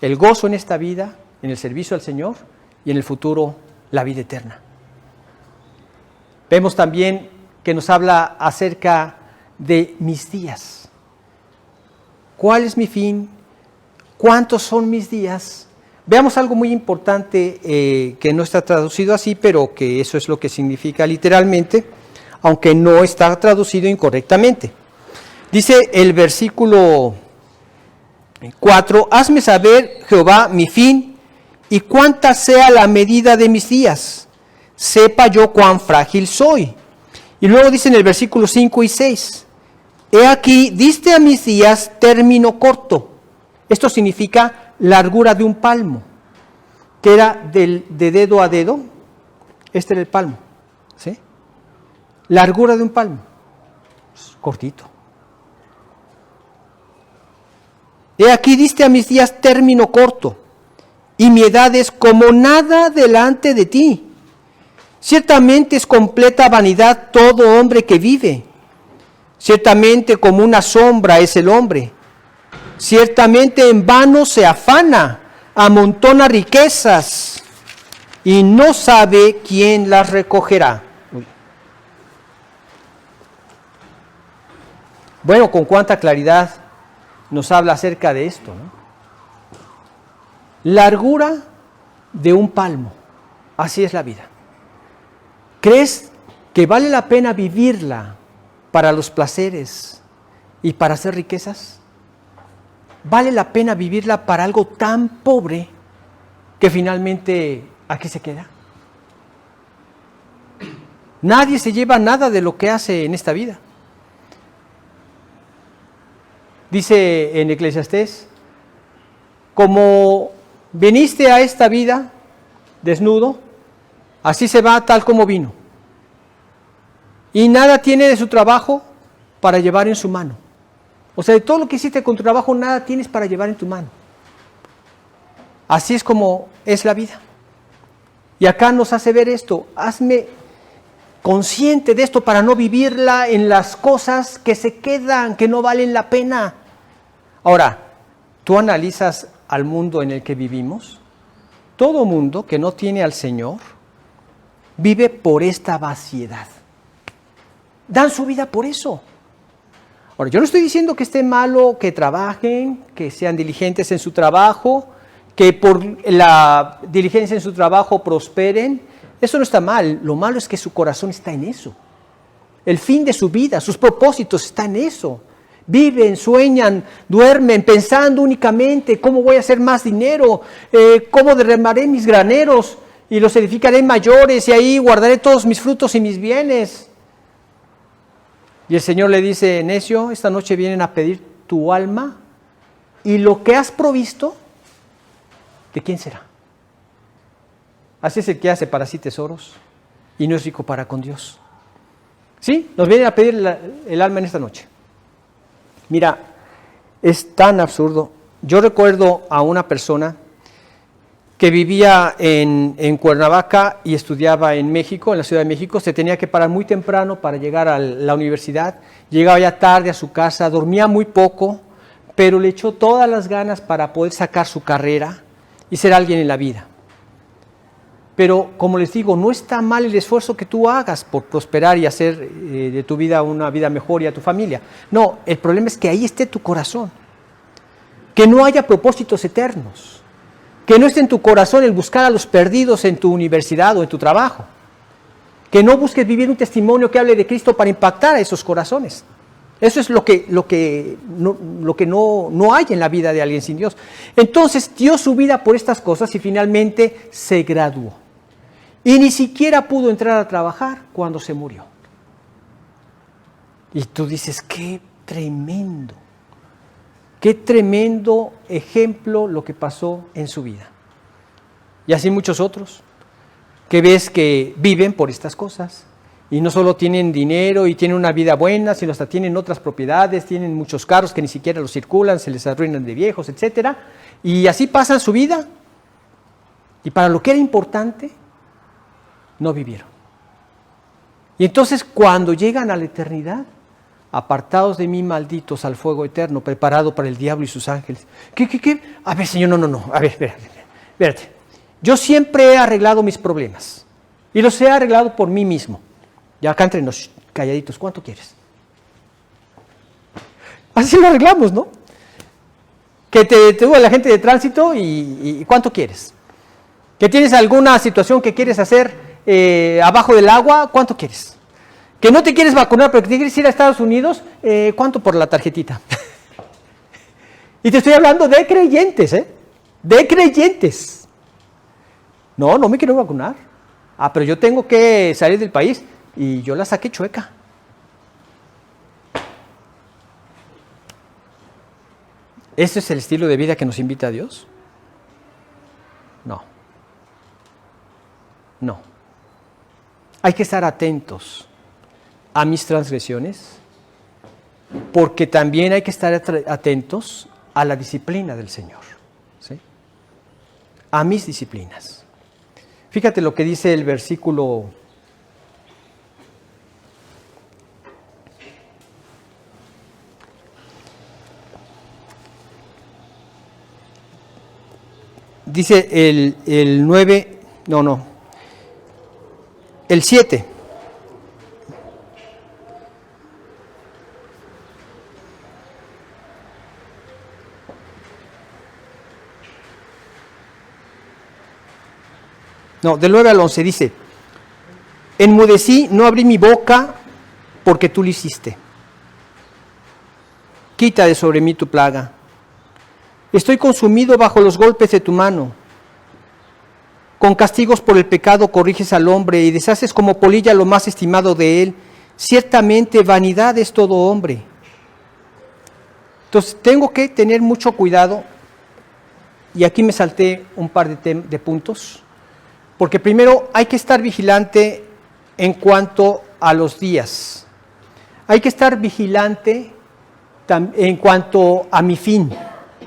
el gozo en esta vida, en el servicio al Señor y en el futuro la vida eterna. Vemos también que nos habla acerca de mis días. ¿Cuál es mi fin? ¿Cuántos son mis días? Veamos algo muy importante que no está traducido así, pero que eso es lo que significa literalmente, aunque no está traducido incorrectamente. Dice el versículo 4, hazme saber, Jehová, mi fin, y cuánta sea la medida de mis días, sepa yo cuán frágil soy. Y luego dice en el versículo 5 y 6, he aquí, diste a mis días término corto. Esto significa largura de un palmo, que era de dedo a dedo. Este era el palmo, ¿sí? Largura de un palmo, cortito. He aquí, diste a mis días término corto, y mi edad es como nada delante de ti. Ciertamente es completa vanidad todo hombre que vive. Ciertamente como una sombra es el hombre. Ciertamente en vano se afana, amontona riquezas y no sabe quién las recogerá. Bueno, con cuánta claridad nos habla acerca de esto, ¿no? Largura de un palmo, así es la vida. ¿Crees que vale la pena vivirla para los placeres y para hacer riquezas? ¿Vale la pena vivirla para algo tan pobre que finalmente aquí se queda? Nadie se lleva nada de lo que hace en esta vida. Dice en Eclesiastés, como viniste a esta vida desnudo, así se va tal como vino. Y nada tiene de su trabajo para llevar en su mano. O sea, de todo lo que hiciste con tu trabajo, nada tienes para llevar en tu mano. Así es como es la vida. Y acá nos hace ver esto. Hazme consciente de esto para no vivirla en las cosas que se quedan, que no valen la pena. Ahora, ¿tú analizas al mundo en el que vivimos? Todo mundo que no tiene al Señor vive por esta vaciedad. Dan su vida por eso. Ahora, yo no estoy diciendo que esté malo que trabajen, que sean diligentes en su trabajo, que por la diligencia en su trabajo prosperen. Eso no está mal. Lo malo es que su corazón está en eso. El fin de su vida, sus propósitos están en eso. Viven, sueñan, duermen, pensando únicamente cómo voy a hacer más dinero, cómo derramaré mis graneros y los edificaré mayores y ahí guardaré todos mis frutos y mis bienes. Y el Señor le dice, necio, esta noche vienen a pedir tu alma y lo que has provisto, ¿de quién será? Así es el que hace para sí tesoros y no es rico para con Dios. ¿Sí? Nos vienen a pedir el alma en esta noche. Mira, es tan absurdo. Yo recuerdo a una persona que vivía en Cuernavaca y estudiaba en México, en la Ciudad de México. Se tenía que parar muy temprano para llegar a la universidad. Llegaba ya tarde a su casa, dormía muy poco, pero le echó todas las ganas para poder sacar su carrera y ser alguien en la vida. Pero, como les digo, no está mal el esfuerzo que tú hagas por prosperar y hacer de tu vida una vida mejor y a tu familia. No, el problema es que ahí esté tu corazón. Que no haya propósitos eternos. Que no esté en tu corazón el buscar a los perdidos en tu universidad o en tu trabajo. Que no busques vivir un testimonio que hable de Cristo para impactar a esos corazones. Eso es lo que no hay en la vida de alguien sin Dios. Entonces dio su vida por estas cosas y finalmente se graduó. Y ni siquiera pudo entrar a trabajar cuando se murió. Y tú dices, qué tremendo ejemplo lo que pasó en su vida. Y así muchos otros, que ves que viven por estas cosas. Y no solo tienen dinero y tienen una vida buena, sino hasta tienen otras propiedades, tienen muchos carros que ni siquiera los circulan, se les arruinan de viejos, etc. Y así pasan su vida. Y para lo que era importante, no vivieron. Y entonces cuando llegan a la eternidad, apartados de mí, malditos, al fuego eterno, preparado para el diablo y sus ángeles. ¿Qué? A ver, Señor, no. A ver, espérate. Yo siempre he arreglado mis problemas. Y los he arreglado por mí mismo. Ya acá entre nos, calladitos, ¿cuánto quieres? Así lo arreglamos, ¿no? Que te detuvo la gente de tránsito y ¿cuánto quieres? Que tienes alguna situación que quieres hacer abajo del agua, ¿cuánto quieres? Que no te quieres vacunar, pero que te quieres ir a Estados Unidos, ¿cuánto por la tarjetita? Y te estoy hablando de creyentes, de creyentes. No me quiero vacunar. Pero yo tengo que salir del país y yo la saqué chueca. ¿Ese es el estilo de vida que nos invita a Dios? No. Hay que estar atentos a mis transgresiones, porque también hay que estar atentos a la disciplina del Señor, ¿sí? A mis disciplinas. Fíjate lo que dice el versículo 9, el 7. Del 9 al 11 dice: enmudecí, no abrí mi boca, porque tú lo hiciste. Quita de sobre mí tu plaga. Estoy consumido bajo los golpes de tu mano. Con castigos por el pecado corriges al hombre y deshaces como polilla lo más estimado de él. Ciertamente vanidad es todo hombre. Entonces tengo que tener mucho cuidado, y aquí me salté un par de puntos, porque primero hay que estar vigilante en cuanto a los días. Hay que estar vigilante en cuanto a mi fin,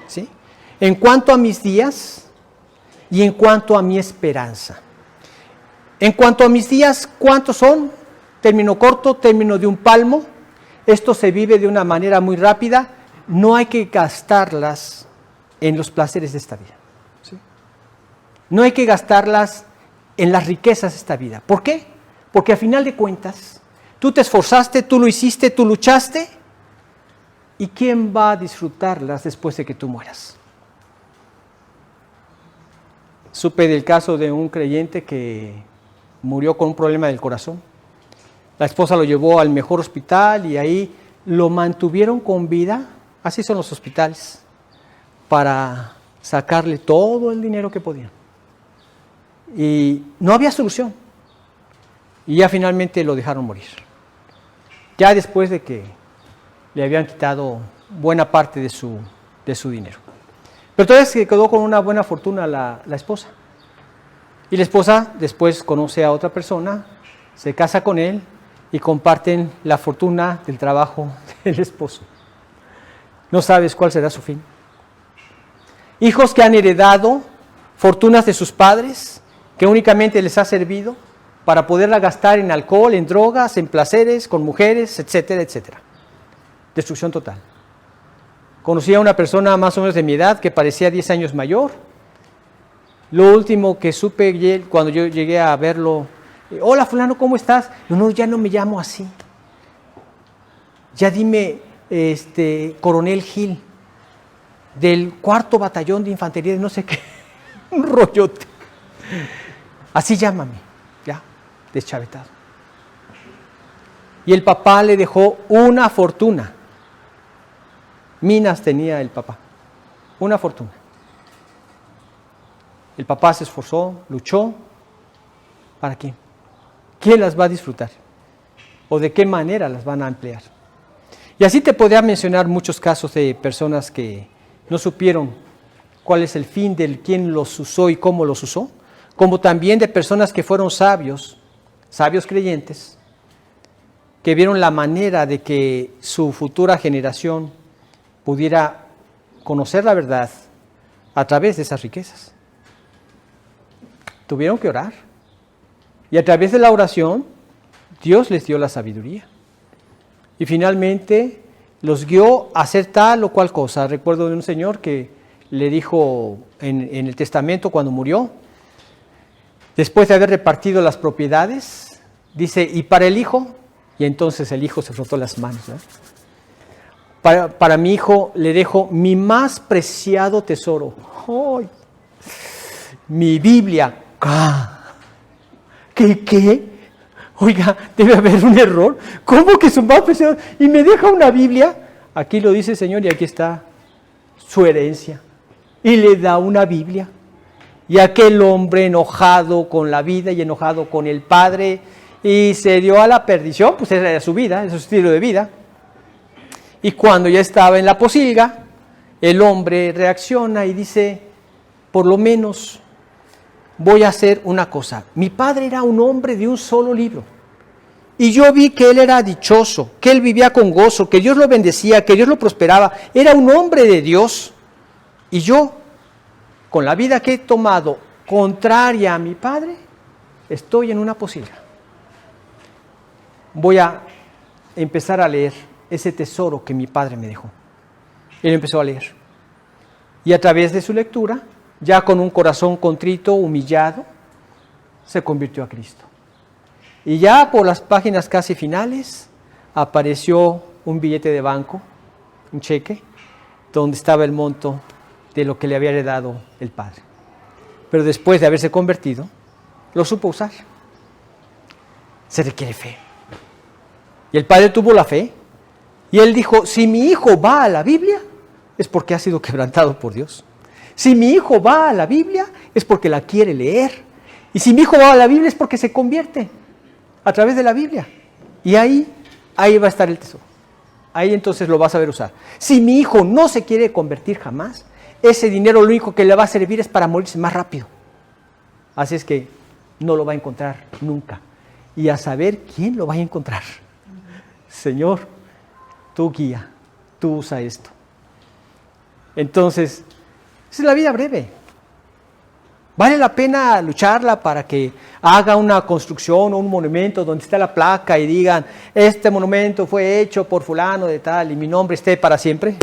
¿sí? En cuanto a mis días y en cuanto a mi esperanza. En cuanto a mis días, ¿cuántos son? Término corto, término de un palmo. Esto se vive de una manera muy rápida. No hay que gastarlas en los placeres de esta vida, ¿sí? No hay que gastarlas en las riquezas de esta vida. ¿Por qué? Porque a final de cuentas, tú te esforzaste, tú lo hiciste, tú luchaste, ¿y quién va a disfrutarlas después de que tú mueras? Supe del caso de un creyente que murió con un problema del corazón. La esposa lo llevó al mejor hospital y ahí lo mantuvieron con vida, así son los hospitales, para sacarle todo el dinero que podían. Y no había solución. Y ya finalmente lo dejaron morir. Ya después de que le habían quitado buena parte de su dinero. Pero todavía se quedó con una buena fortuna la esposa. Y la esposa después conoce a otra persona, se casa con él y comparten la fortuna del trabajo del esposo. No sabes cuál será su fin. Hijos que han heredado fortunas de sus padres, que únicamente les ha servido para poderla gastar en alcohol, en drogas, en placeres, con mujeres, etcétera, etcétera. Destrucción total. Conocí a una persona más o menos de mi edad que parecía 10 años mayor. Lo último que supe cuando yo llegué a verlo: hola fulano, ¿cómo estás? No, ya no me llamo así. Ya dime, Coronel Gil, del 4º Batallón de Infantería de no sé qué, un rollote. Así llámame, ya, deschavetado. Y el papá le dejó una fortuna. Minas tenía el papá, una fortuna. El papá se esforzó, luchó. ¿Para quién? ¿Quién las va a disfrutar? ¿O de qué manera las van a emplear? Y así te podría mencionar muchos casos de personas que no supieron cuál es el fin del quién los usó y cómo los usó, como también de personas que fueron sabios creyentes, que vieron la manera de que su futura generación pudiera conocer la verdad a través de esas riquezas. Tuvieron que orar. Y a través de la oración, Dios les dio la sabiduría. Y finalmente los guió a hacer tal o cual cosa. Recuerdo de un señor que le dijo en el testamento cuando murió, después de haber repartido las propiedades, dice: y para el hijo, y entonces el hijo se frotó las manos, ¿no? Para mi hijo le dejo mi más preciado tesoro. ¡Ay! Mi Biblia. ¿Qué? Oiga, debe haber un error. ¿Cómo que su más preciado? Y me deja una Biblia. Aquí lo dice el Señor y aquí está su herencia. Y le da una Biblia. Y aquel hombre enojado con la vida y enojado con el Padre y se dio a la perdición, pues esa era su vida, ese es su estilo de vida. Y cuando ya estaba en la posilga, el hombre reacciona y dice, por lo menos voy a hacer una cosa. Mi padre era un hombre de un solo libro. Y yo vi que él era dichoso, que él vivía con gozo, que Dios lo bendecía, que Dios lo prosperaba. Era un hombre de Dios. Y yo, con la vida que he tomado, contraria a mi padre, estoy en una posilga. Voy a empezar a leer ese tesoro que mi padre me dejó. Y él empezó a leer. Y a través de su lectura, ya con un corazón contrito, humillado, se convirtió a Cristo. Y ya por las páginas casi finales, apareció un billete de banco, un cheque, donde estaba el monto de lo que le había heredado el padre. Pero después de haberse convertido, lo supo usar. Se requiere fe. Y el padre tuvo la fe. Y él dijo, si mi hijo va a la Biblia, es porque ha sido quebrantado por Dios. Si mi hijo va a la Biblia, es porque la quiere leer. Y si mi hijo va a la Biblia, es porque se convierte a través de la Biblia. Y ahí va a estar el tesoro. Ahí entonces lo vas a ver usar. Si mi hijo no se quiere convertir jamás, ese dinero lo único que le va a servir es para morirse más rápido. Así es que no lo va a encontrar nunca. Y a saber quién lo va a encontrar. Señor, tú guía, tú usa esto. Entonces, esa es la vida breve. Vale la pena lucharla para que haga una construcción o un monumento donde está la placa y digan, este monumento fue hecho por fulano de tal y mi nombre esté para siempre.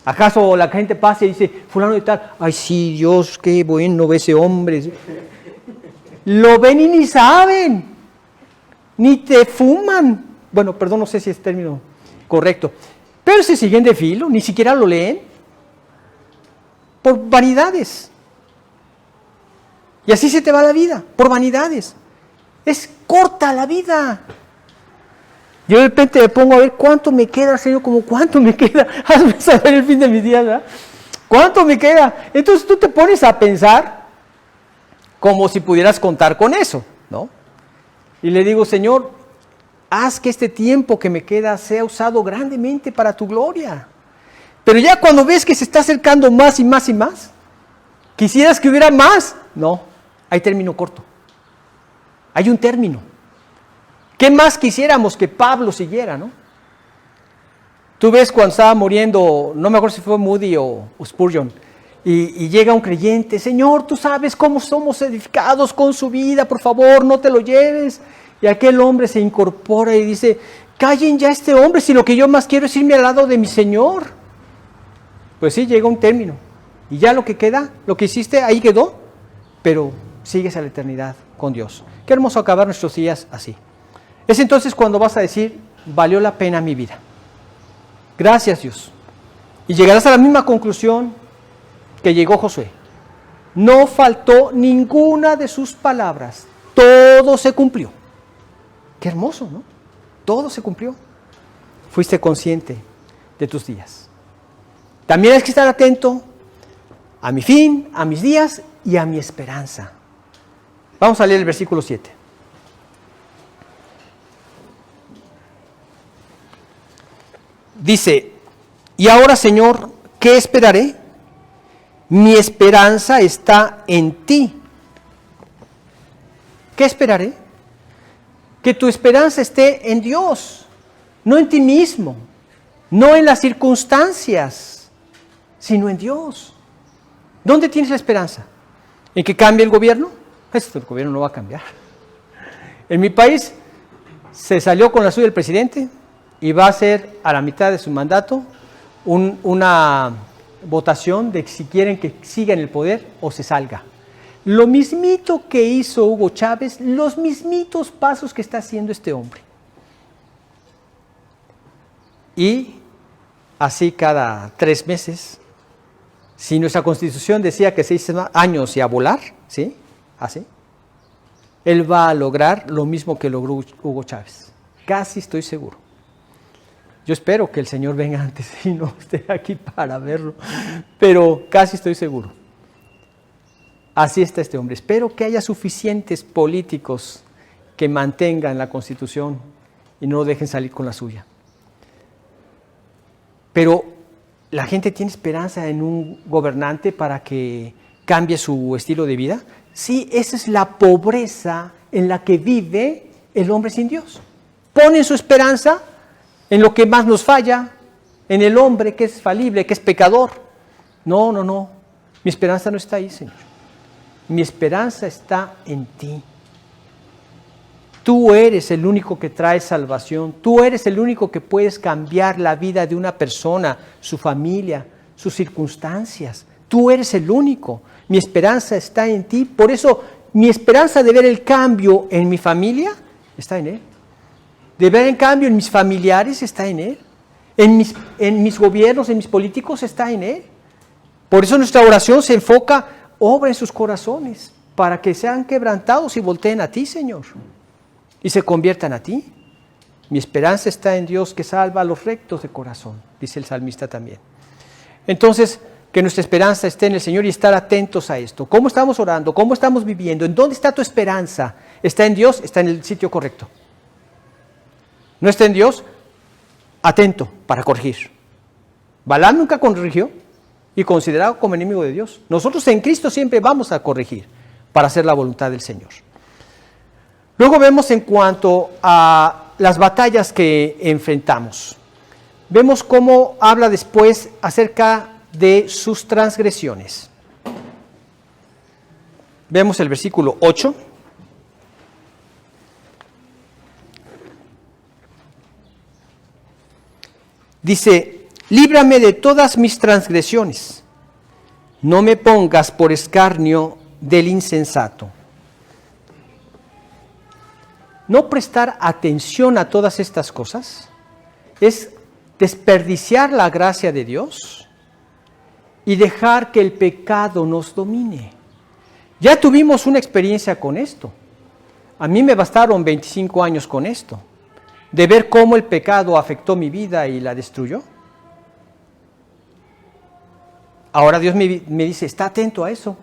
¿Acaso la gente pasa y dice, fulano de tal, ay sí, Dios, qué bueno ve ese hombre? Lo ven y ni saben, ni te fuman. Bueno, perdón, no sé si es término correcto, pero se siguen de filo, ni siquiera lo leen, por vanidades. Y así se te va la vida, por vanidades. Es corta la vida. Yo de repente me pongo a ver cuánto me queda, Señor, como cuánto me queda. Hazme saber el fin de mis días, ¿verdad? ¿Cuánto me queda? Entonces tú te pones a pensar como si pudieras contar con eso, ¿no? Y le digo, Señor, haz que este tiempo que me queda sea usado grandemente para tu gloria. Pero ya cuando ves que se está acercando más y más y más, quisieras que hubiera más. No, hay término corto. Hay un término. ¿Qué más quisiéramos que Pablo siguiera, no? Tú ves cuando estaba muriendo, no me acuerdo si fue Moody o Spurgeon, y llega un creyente, Señor, tú sabes cómo somos edificados con su vida, por favor, no te lo lleves. Y aquel hombre se incorpora y dice, callen ya a este hombre, si lo que yo más quiero es irme al lado de mi Señor. Pues sí, llega un término. Y ya lo que queda, lo que hiciste, ahí quedó, pero sigues a la eternidad con Dios. Qué hermoso acabar nuestros días así. Es entonces cuando vas a decir, valió la pena mi vida. Gracias, Dios. Y llegarás a la misma conclusión que llegó Josué. No faltó ninguna de sus palabras. Todo se cumplió. Qué hermoso, ¿no? Todo se cumplió. Fuiste consciente de tus días. También hay que estar atento a mi fin, a mis días y a mi esperanza. Vamos a leer el versículo 7. Dice, y ahora, Señor, ¿qué esperaré? Mi esperanza está en ti. ¿Qué esperaré? Que tu esperanza esté en Dios, no en ti mismo, no en las circunstancias, sino en Dios. ¿Dónde tienes la esperanza? ¿En que cambie el gobierno? El gobierno no va a cambiar. En mi país se salió con la suya el presidente y va a ser a la mitad de su mandato una votación de si quieren que siga en el poder o se salga. Lo mismito que hizo Hugo Chávez, los mismitos pasos que está haciendo este hombre. y así cada 3 meses. Si nuestra Constitución decía que 6 años y a volar, ¿sí? Así. Él va a lograr lo mismo que logró Hugo Chávez. Casi estoy seguro. Yo espero que el Señor venga antes y no esté aquí para verlo, pero casi estoy seguro. Así está este hombre. Espero que haya suficientes políticos que mantengan la Constitución y no lo dejen salir con la suya. Pero la gente tiene esperanza en un gobernante para que cambie su estilo de vida. Sí, esa es la pobreza en la que vive el hombre sin Dios. Ponen su esperanza en lo que más nos falla, en el hombre que es falible, que es pecador. No. Mi esperanza no está ahí, Señor. Mi esperanza está en ti. Tú eres el único que trae salvación. Tú eres el único que puedes cambiar la vida de una persona, su familia, sus circunstancias. Tú eres el único. Mi esperanza está en ti. Por eso, mi esperanza de ver el cambio en mi familia está en Él. De ver el cambio en mis familiares está en Él. En mis gobiernos, en mis políticos está en Él. Por eso nuestra oración se enfoca, obra en sus corazones, para que sean quebrantados y volteen a ti, Señor, y se conviertan a ti. Mi esperanza está en Dios que salva a los rectos de corazón, dice el salmista también. Entonces, que nuestra esperanza esté en el Señor y estar atentos a esto. ¿Cómo estamos orando? ¿Cómo estamos viviendo? ¿En dónde está tu esperanza? ¿Está en Dios? ¿Está en el sitio correcto? ¿No está en Dios? Atento para corregir. Balaam nunca corrigió y considerado como enemigo de Dios. Nosotros en Cristo siempre vamos a corregir para hacer la voluntad del Señor. Luego vemos en cuanto a las batallas que enfrentamos. Vemos cómo habla después acerca de sus transgresiones. Vemos el versículo 8. Dice, líbrame de todas mis transgresiones, no me pongas por escarnio del insensato. No prestar atención a todas estas cosas es desperdiciar la gracia de Dios y dejar que el pecado nos domine. Ya tuvimos una experiencia con esto. A mí me bastaron 25 años con esto, de ver cómo el pecado afectó mi vida y la destruyó. Ahora Dios me dice, está atento a eso.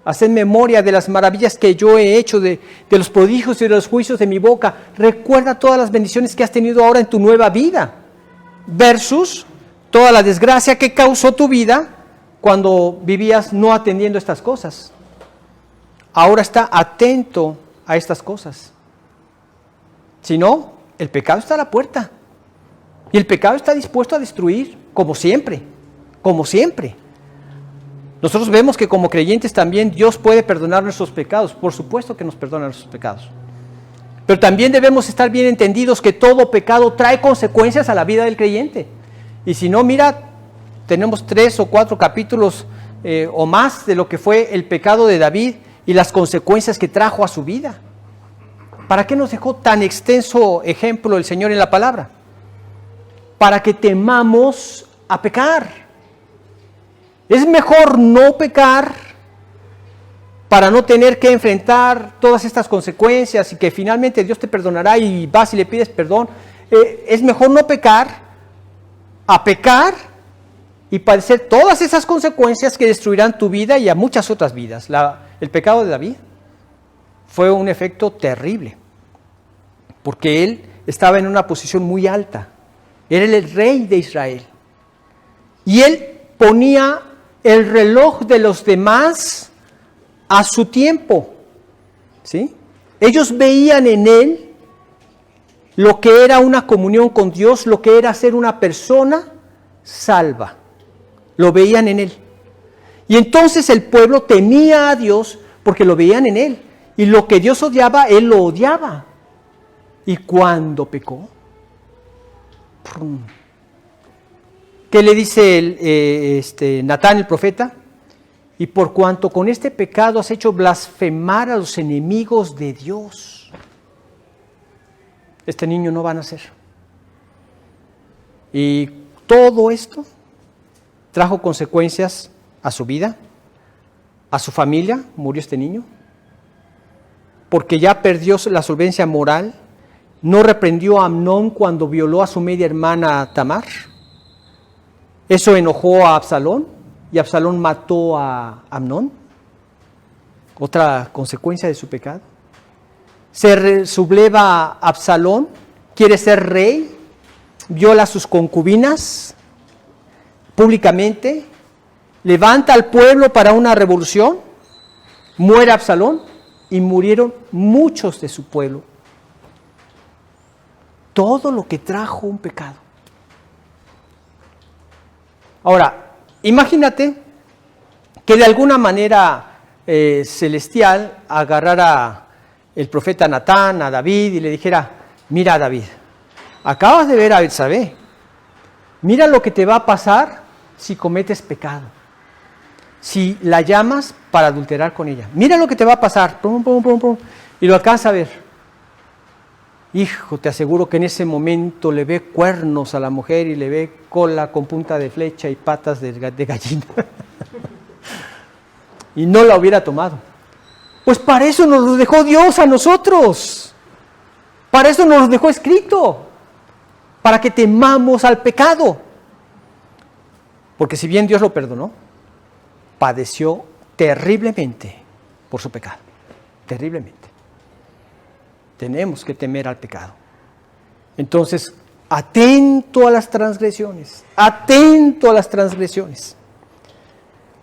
Haced memoria de las maravillas que yo he hecho, de los prodigios y de los juicios de mi boca. Recuerda todas las bendiciones que has tenido ahora en tu nueva vida, versus toda la desgracia que causó tu vida cuando vivías no atendiendo estas cosas. Ahora está atento a estas cosas. Si no, el pecado está a la puerta. Y el pecado está dispuesto a destruir, como siempre, como siempre. Nosotros vemos que como creyentes también Dios puede perdonar nuestros pecados. Por supuesto que nos perdona nuestros pecados. Pero también debemos estar bien entendidos que todo pecado trae consecuencias a la vida del creyente. Y si no, mira, tenemos 3 o 4 capítulos o más de lo que fue el pecado de David y las consecuencias que trajo a su vida. ¿Para qué nos dejó tan extenso ejemplo el Señor en la palabra? Para que temamos a pecar. Es mejor no pecar para no tener que enfrentar todas estas consecuencias y que finalmente Dios te perdonará y vas y le pides perdón. Es mejor no pecar a pecar y padecer todas esas consecuencias que destruirán tu vida y a muchas otras vidas. El pecado de David fue un efecto terrible, porque él estaba en una posición muy alta. Era el rey de Israel. Y él ponía el reloj de los demás a su tiempo. ¿Sí? Ellos veían en él lo que era una comunión con Dios, lo que era ser una persona salva. Lo veían en él. Y entonces el pueblo temía a Dios porque lo veían en él. Y lo que Dios odiaba, él lo odiaba. Y cuando pecó, ¡prum! ¿Qué le dice Natán el profeta? Y por cuanto con este pecado has hecho blasfemar a los enemigos de Dios, este niño no va a nacer. Y todo esto trajo consecuencias a su vida, a su familia, murió este niño, porque ya perdió la solvencia moral, no reprendió a Amnón cuando violó a su media hermana Tamar. Eso enojó a Absalón y Absalón mató a Amnón. Otra consecuencia de su pecado. Se subleva Absalón, quiere ser rey, viola a sus concubinas públicamente, levanta al pueblo para una revolución, muere Absalón y murieron muchos de su pueblo. Todo lo que trajo un pecado. Ahora, imagínate que de alguna manera celestial agarrara el profeta Natán a David y le dijera: mira, David, acabas de ver a Betsabé, mira lo que te va a pasar si cometes pecado, si la llamas para adulterar con ella, mira lo que te va a pasar, pum, pum, pum, pum, y lo alcanza a ver. Hijo, te aseguro que en ese momento le ve cuernos a la mujer y le ve cola con punta de flecha y patas de gallina. Y no la hubiera tomado. Pues para eso nos lo dejó Dios a nosotros. Para eso nos lo dejó escrito. Para que temamos al pecado. Porque si bien Dios lo perdonó, padeció terriblemente por su pecado. Terriblemente. Tenemos que temer al pecado. Entonces, atento a las transgresiones. Atento a las transgresiones.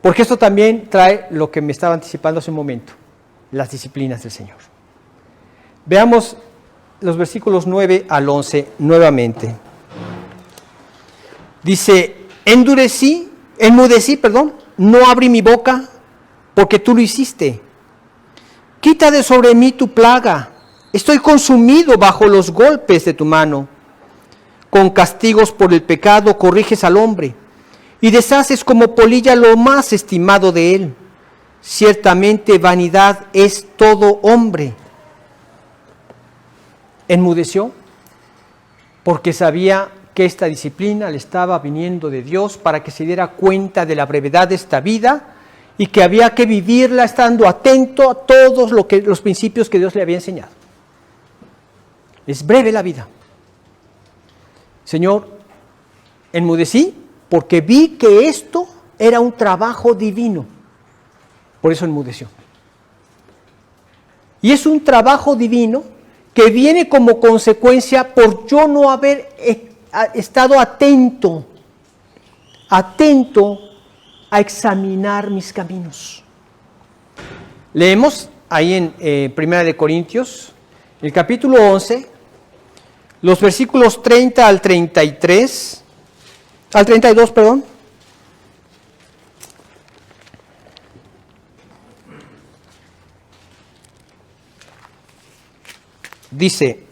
Porque esto también trae lo que me estaba anticipando hace un momento, las disciplinas del Señor. Veamos los versículos 9 al 11 nuevamente. Dice: enmudecí, no abrí mi boca, porque tú lo hiciste. Quita de sobre mí tu plaga, estoy consumido bajo los golpes de tu mano. Con castigos por el pecado corriges al hombre, y deshaces como polilla lo más estimado de él. Ciertamente vanidad es todo hombre. Enmudeció porque sabía que esta disciplina le estaba viniendo de Dios para que se diera cuenta de la brevedad de esta vida y que había que vivirla estando atento a todos los principios que Dios le había enseñado. Es breve la vida. Señor, enmudecí porque vi que esto era un trabajo divino. Por eso enmudeció. Y es un trabajo divino que viene como consecuencia por yo no haber estado atento a examinar mis caminos. Leemos ahí en Primera de Corintios, el capítulo 11, los versículos 30 al 32, perdón. Dice: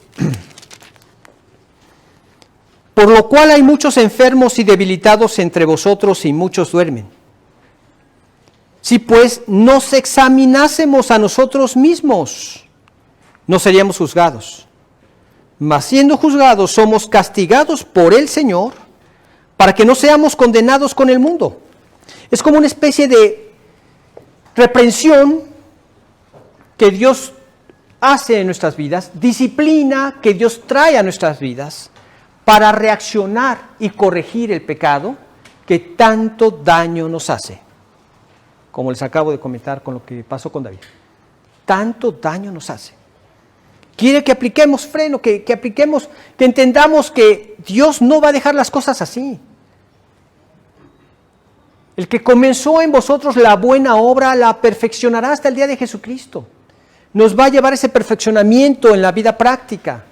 por lo cual hay muchos enfermos y debilitados entre vosotros y muchos duermen. Si pues nos examinásemos a nosotros mismos, no seríamos juzgados. Mas siendo juzgados, somos castigados por el Señor, para que no seamos condenados con el mundo. Es como una especie de reprensión que Dios hace en nuestras vidas, disciplina que Dios trae a nuestras vidas para reaccionar y corregir el pecado que tanto daño nos hace. Como les acabo de comentar con lo que pasó con David. Tanto daño nos hace. Quiere que apliquemos freno, que entendamos que Dios no va a dejar las cosas así. El que comenzó en vosotros la buena obra la perfeccionará hasta el día de Jesucristo. Nos va a llevar ese perfeccionamiento en la vida práctica.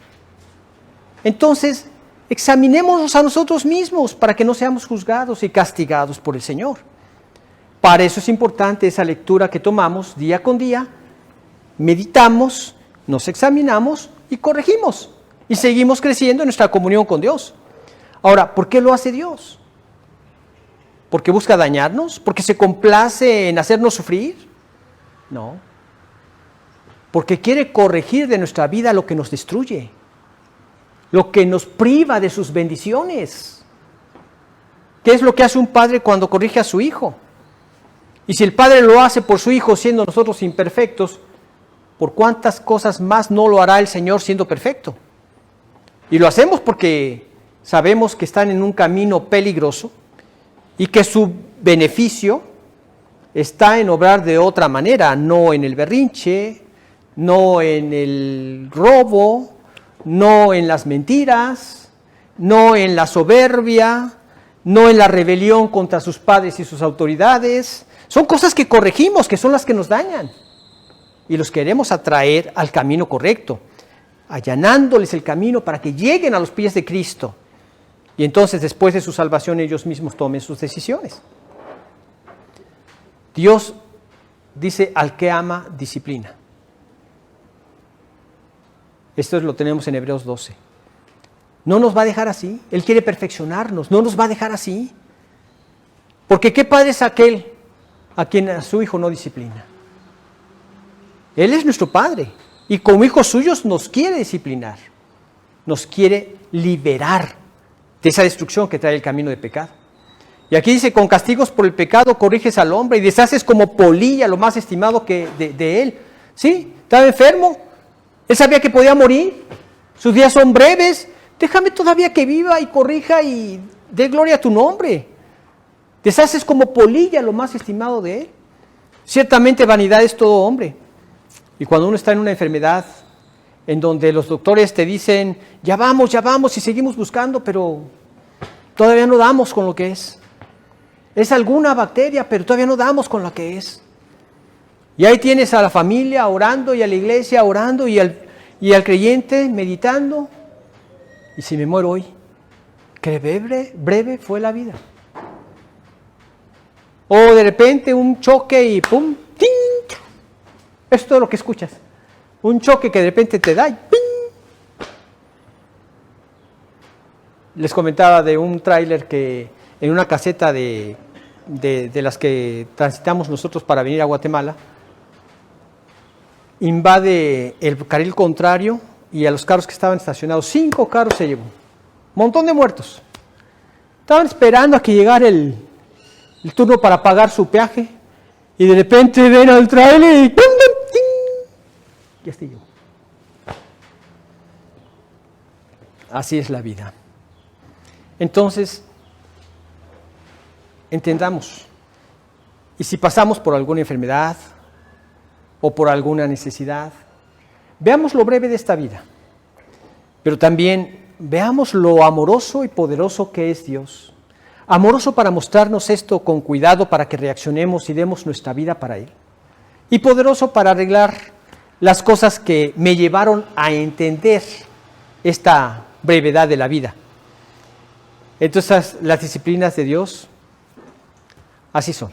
Entonces, examinémonos a nosotros mismos para que no seamos juzgados y castigados por el Señor. Para eso es importante esa lectura que tomamos día con día, meditamos, nos examinamos y corregimos. Y seguimos creciendo en nuestra comunión con Dios. Ahora, ¿por qué lo hace Dios? ¿Porque busca dañarnos? ¿Porque se complace en hacernos sufrir? No. Porque quiere corregir de nuestra vida lo que nos destruye, lo que nos priva de sus bendiciones. ¿Qué es lo que hace un padre cuando corrige a su hijo? Y si el padre lo hace por su hijo siendo nosotros imperfectos, ¿por cuántas cosas más no lo hará el Señor siendo perfecto? Y lo hacemos porque sabemos que están en un camino peligroso y que su beneficio está en obrar de otra manera, no en el berrinche, no en el robo, no en las mentiras, no en la soberbia, no en la rebelión contra sus padres y sus autoridades. Son cosas que corregimos, que son las que nos dañan. Y los queremos atraer al camino correcto, allanándoles el camino para que lleguen a los pies de Cristo. Y entonces, después de su salvación, ellos mismos tomen sus decisiones. Dios dice: al que ama, disciplina. Esto lo tenemos en Hebreos 12. No nos va a dejar así. Él quiere perfeccionarnos. No nos va a dejar así. Porque ¿qué padre es aquel a quien a su hijo no disciplina? Él es nuestro Padre. Y como hijos suyos nos quiere disciplinar. Nos quiere liberar de esa destrucción que trae el camino de pecado. Y aquí dice: con castigos por el pecado corriges al hombre y deshaces como polilla lo más estimado que de él. ¿Sí? Estaba enfermo. Él sabía que podía morir. Sus días son breves. Déjame todavía que viva y corrija y dé gloria a tu nombre. Deshaces como polilla lo más estimado de él. Ciertamente vanidad es todo hombre. Y cuando uno está en una enfermedad en donde los doctores te dicen: ya vamos, y seguimos buscando, pero todavía no damos con lo que es. Es alguna bacteria, pero todavía no damos con lo que es. Y ahí tienes a la familia orando y a la iglesia orando y al creyente meditando. Y si me muero hoy, qué breve fue la vida. O de repente un choque y ¡pum! ¡Ting! Es todo lo que escuchas. Un choque que de repente te da y ¡ping! Les comentaba de un tráiler que en una caseta de las que transitamos nosotros para venir a Guatemala, invade el carril contrario y a los carros que estaban estacionados, 5 carros se llevó. Montón de muertos. Estaban esperando a que llegara el turno para pagar su peaje y de repente ven al tráiler y ¡pum! Ya estoy yo. Así es la vida. Entonces, entendamos. Y si pasamos por alguna enfermedad o por alguna necesidad, veamos lo breve de esta vida, pero también veamos lo amoroso y poderoso que es Dios. Amoroso para mostrarnos esto con cuidado para que reaccionemos y demos nuestra vida para Él. Y poderoso para arreglar las cosas que me llevaron a entender esta brevedad de la vida. Entonces, las disciplinas de Dios, así son.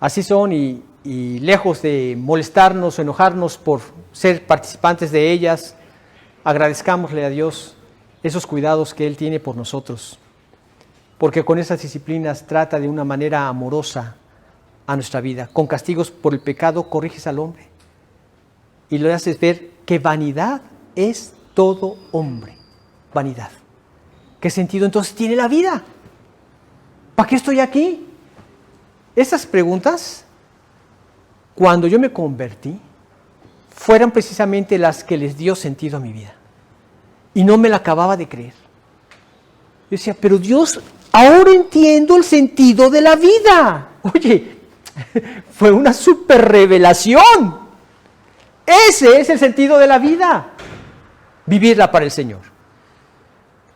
Así son y lejos de molestarnos o enojarnos por ser participantes de ellas, agradezcámosle a Dios esos cuidados que Él tiene por nosotros. Porque con esas disciplinas trata de una manera amorosa a nuestra vida. Con castigos por el pecado corriges al hombre y le haces ver que vanidad es todo hombre. Vanidad. ¿Qué sentido entonces tiene la vida? ¿Para qué estoy aquí? Esas preguntas, cuando yo me convertí, fueron precisamente las que les dio sentido a mi vida. Y no me la acababa de creer. Yo decía: pero Dios, ahora entiendo el sentido de la vida. Oye, fue una super revelación. Ese es el sentido de la vida. Vivirla para el Señor.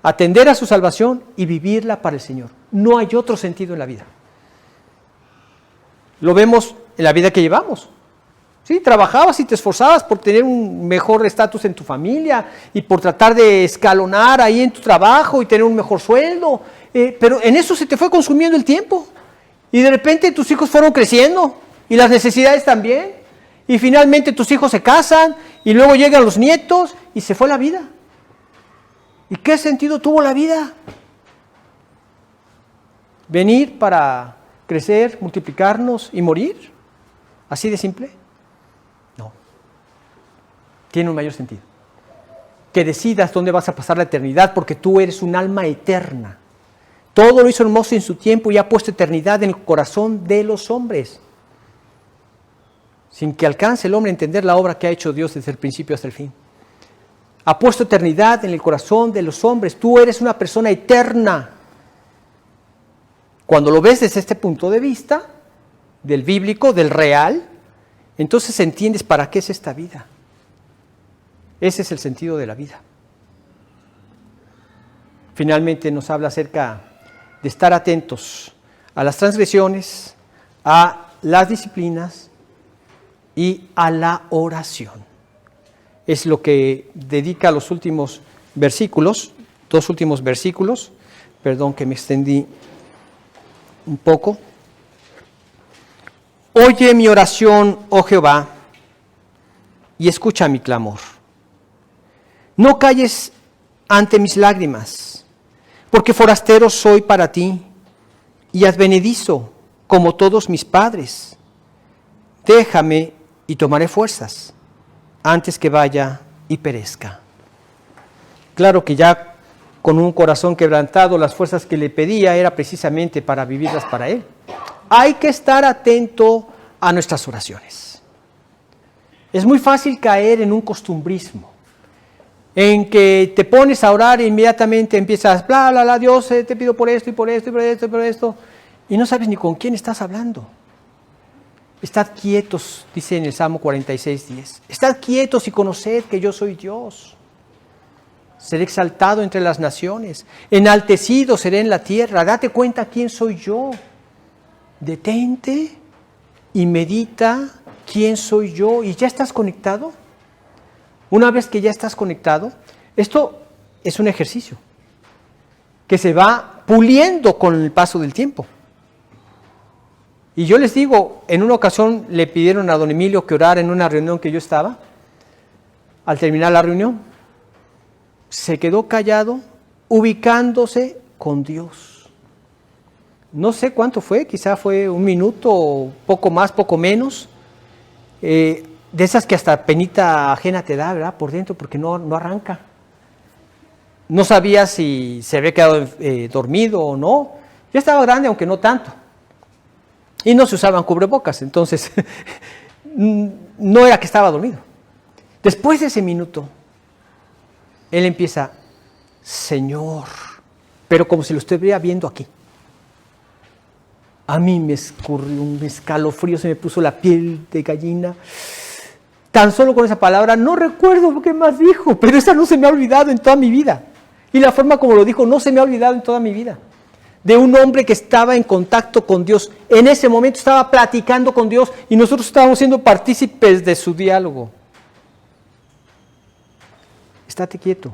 Atender a su salvación y vivirla para el Señor. No hay otro sentido en la vida. Lo vemos en la vida que llevamos. ¿Sí? Trabajabas y te esforzabas por tener un mejor estatus en tu familia y por tratar de escalonar ahí en tu trabajo y tener un mejor sueldo. Pero en eso se te fue consumiendo el tiempo. Y de repente tus hijos fueron creciendo y las necesidades también. Y finalmente tus hijos se casan y luego llegan los nietos y se fue la vida. ¿Y qué sentido tuvo la vida? ¿Venir para crecer, multiplicarnos y morir? ¿Así de simple? No. Tiene un mayor sentido. Que decidas dónde vas a pasar la eternidad, porque tú eres un alma eterna. Todo lo hizo hermoso en su tiempo y ha puesto eternidad en el corazón de los hombres, sin que alcance el hombre a entender la obra que ha hecho Dios desde el principio hasta el fin. Ha puesto eternidad en el corazón de los hombres. Tú eres una persona eterna. Cuando lo ves desde este punto de vista, del bíblico, del real, entonces entiendes para qué es esta vida. Ese es el sentido de la vida. Finalmente nos habla acerca de estar atentos a las transgresiones, a las disciplinas y a la oración. Es lo que dedica los últimos versículos, 2 últimos versículos. Perdón que me extendí un poco. Oye mi oración, oh Jehová, y escucha mi clamor. No calles ante mis lágrimas, porque forastero soy para ti y advenedizo como todos mis padres. Déjame y tomaré fuerzas antes que vaya y perezca. Claro que ya con un corazón quebrantado, las fuerzas que le pedía era precisamente para vivirlas para Él. Hay que estar atento a nuestras oraciones. Es muy fácil caer en un costumbrismo, en que te pones a orar e inmediatamente empiezas, bla, bla, bla, Dios, te pido por esto y por esto y por esto y por esto, y no sabes ni con quién estás hablando. Estad quietos, dice en el Salmo 46:10. Estad quietos y conoced que yo soy Dios. Seré exaltado entre las naciones, enaltecido seré en la tierra. Date cuenta quién soy yo. Detente y medita quién soy yo. ¿Y ya estás conectado? Una vez que ya estás conectado, esto es un ejercicio que se va puliendo con el paso del tiempo. Y yo les digo, en una ocasión le pidieron a don Emilio que orara en una reunión que yo estaba. Al terminar la reunión, se quedó callado, ubicándose con Dios. No sé cuánto fue, quizá fue 1 minuto, poco más, poco menos. De esas que hasta penita ajena te da, ¿verdad? Por dentro, porque no arranca. No sabía si se había quedado dormido o no. Ya estaba grande, aunque no tanto. Y no se usaban cubrebocas, entonces no era que estaba dormido. Después de ese minuto, él empieza, Señor, pero como si lo estuviera viendo aquí. A mí me escurrió un escalofrío, se me puso la piel de gallina. Tan solo con esa palabra, no recuerdo lo que más dijo, pero esa no se me ha olvidado en toda mi vida. Y la forma como lo dijo no se me ha olvidado en toda mi vida. De un hombre que estaba en contacto con Dios. En ese momento estaba platicando con Dios y nosotros estábamos siendo partícipes de su diálogo. Estate quieto.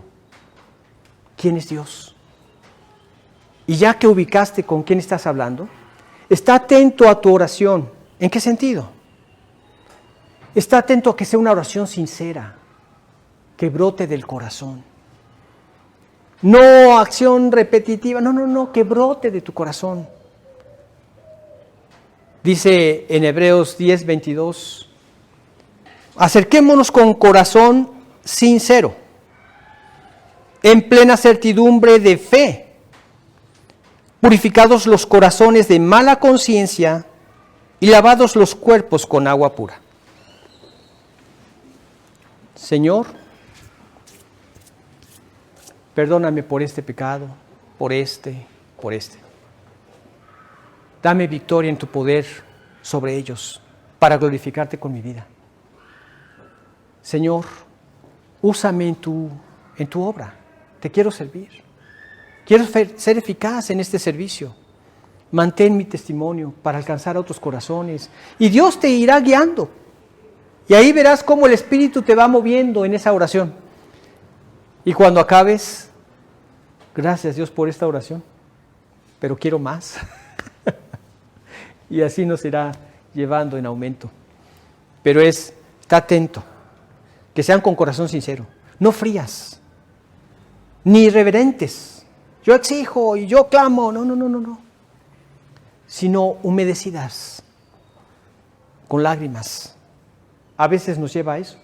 ¿Quién es Dios? Y ya que ubicaste con quién estás hablando, está atento a tu oración. ¿En qué sentido? Está atento a que sea una oración sincera, que brote del corazón. No acción repetitiva, no, que brote de tu corazón. Dice en Hebreos 10:22, acerquémonos con corazón sincero, en plena certidumbre de fe, purificados los corazones de mala conciencia y lavados los cuerpos con agua pura. Señor, perdóname por este pecado, por este. Dame victoria en tu poder sobre ellos para glorificarte con mi vida. Señor, úsame en tu obra. Te quiero servir. Quiero ser eficaz en este servicio. Mantén mi testimonio para alcanzar a otros corazones. Y Dios te irá guiando. Y ahí verás cómo el Espíritu te va moviendo en esa oración. Y cuando acabes, gracias Dios por esta oración, pero quiero más. Y así nos irá llevando en aumento. Pero está atento, que sean con corazón sincero, no frías, ni irreverentes. Yo exijo y yo clamo, no. Sino humedecidas, con lágrimas. A veces nos lleva a eso.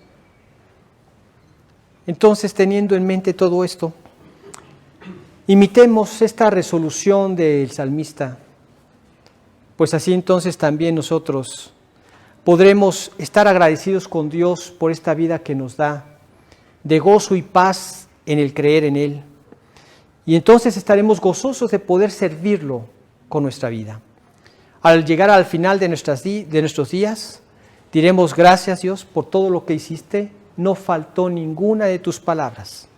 Entonces, teniendo en mente todo esto, Imitemos esta resolución del salmista, pues así entonces también nosotros podremos estar agradecidos con Dios por esta vida que nos da, de gozo y paz en el creer en Él. Y entonces estaremos gozosos de poder servirlo con nuestra vida. Al llegar al final de nuestros días, diremos: gracias, Dios, por todo lo que hiciste, no faltó ninguna de tus palabras.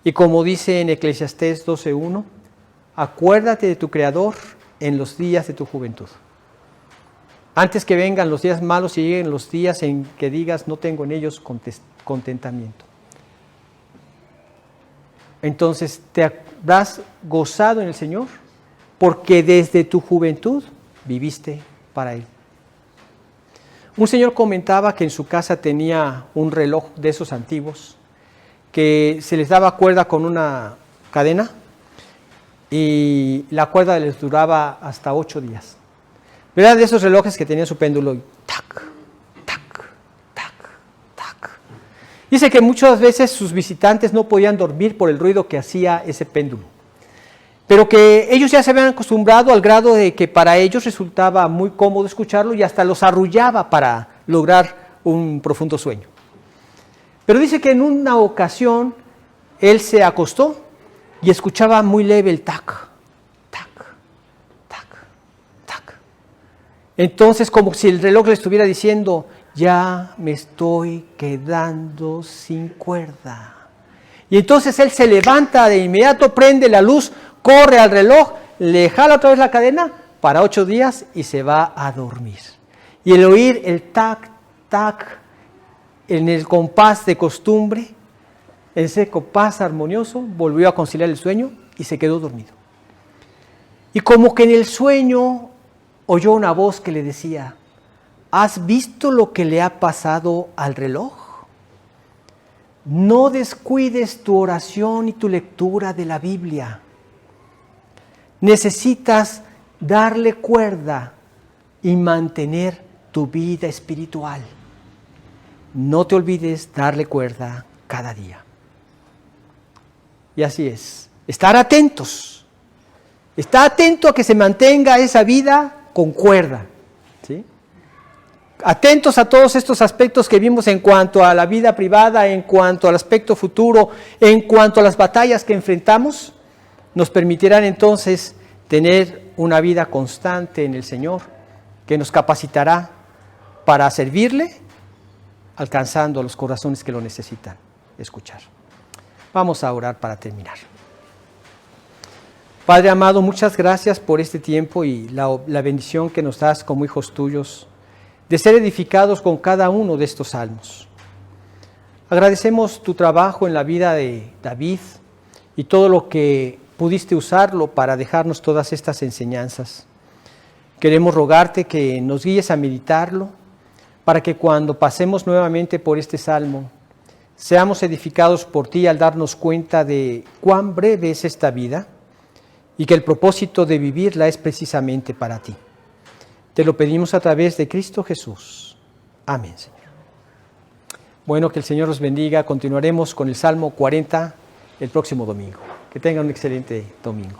Y como dice en Eclesiastés 12:1, acuérdate de tu Creador en los días de tu juventud. Antes que vengan los días malos y lleguen los días en que digas: no tengo en ellos contentamiento. Entonces te habrás gozado en el Señor, porque desde tu juventud viviste para Él. Un señor comentaba que en su casa tenía un reloj de esos antiguos, que se les daba cuerda con una cadena y la cuerda les duraba hasta 8 días. Pero eran de esos relojes que tenían su péndulo y tac, tac, tac, tac. Dice que muchas veces sus visitantes no podían dormir por el ruido que hacía ese péndulo, pero que ellos ya se habían acostumbrado al grado de que para ellos resultaba muy cómodo escucharlo y hasta los arrullaba para lograr un profundo sueño. Pero dice que en una ocasión él se acostó y escuchaba muy leve el tac, tac, tac, tac. Entonces, como si el reloj le estuviera diciendo: ya me estoy quedando sin cuerda. Y entonces él se levanta de inmediato, prende la luz, corre al reloj, le jala otra vez la cadena para 8 días y se va a dormir. Y el oír el tac, tac, en el compás de costumbre, ese compás armonioso, volvió a conciliar el sueño y se quedó dormido. Y como que en el sueño oyó una voz que le decía: ¿has visto lo que le ha pasado al reloj? No descuides tu oración y tu lectura de la Biblia. Necesitas darle cuerda y mantener tu vida espiritual. No te olvides darle cuerda cada día. Y así es. Estar atentos. Está atento a que se mantenga esa vida con cuerda, ¿sí? Atentos a todos estos aspectos que vimos en cuanto a la vida privada, en cuanto al aspecto futuro, en cuanto a las batallas que enfrentamos, nos permitirán entonces tener una vida constante en el Señor, que nos capacitará para servirle, alcanzando a los corazones que lo necesitan escuchar. Vamos a orar para terminar. Padre amado, muchas gracias por este tiempo y la bendición que nos das como hijos tuyos, de ser edificados con cada uno de estos salmos. Agradecemos tu trabajo en la vida de David y todo lo que pudiste usarlo para dejarnos todas estas enseñanzas. Queremos rogarte que nos guíes a meditarlo, para que cuando pasemos nuevamente por este salmo, seamos edificados por ti al darnos cuenta de cuán breve es esta vida y que el propósito de vivirla es precisamente para ti. Te lo pedimos a través de Cristo Jesús. Amén, Señor. Bueno, que el Señor los bendiga. Continuaremos con el Salmo 40 el próximo domingo. Que tengan un excelente domingo.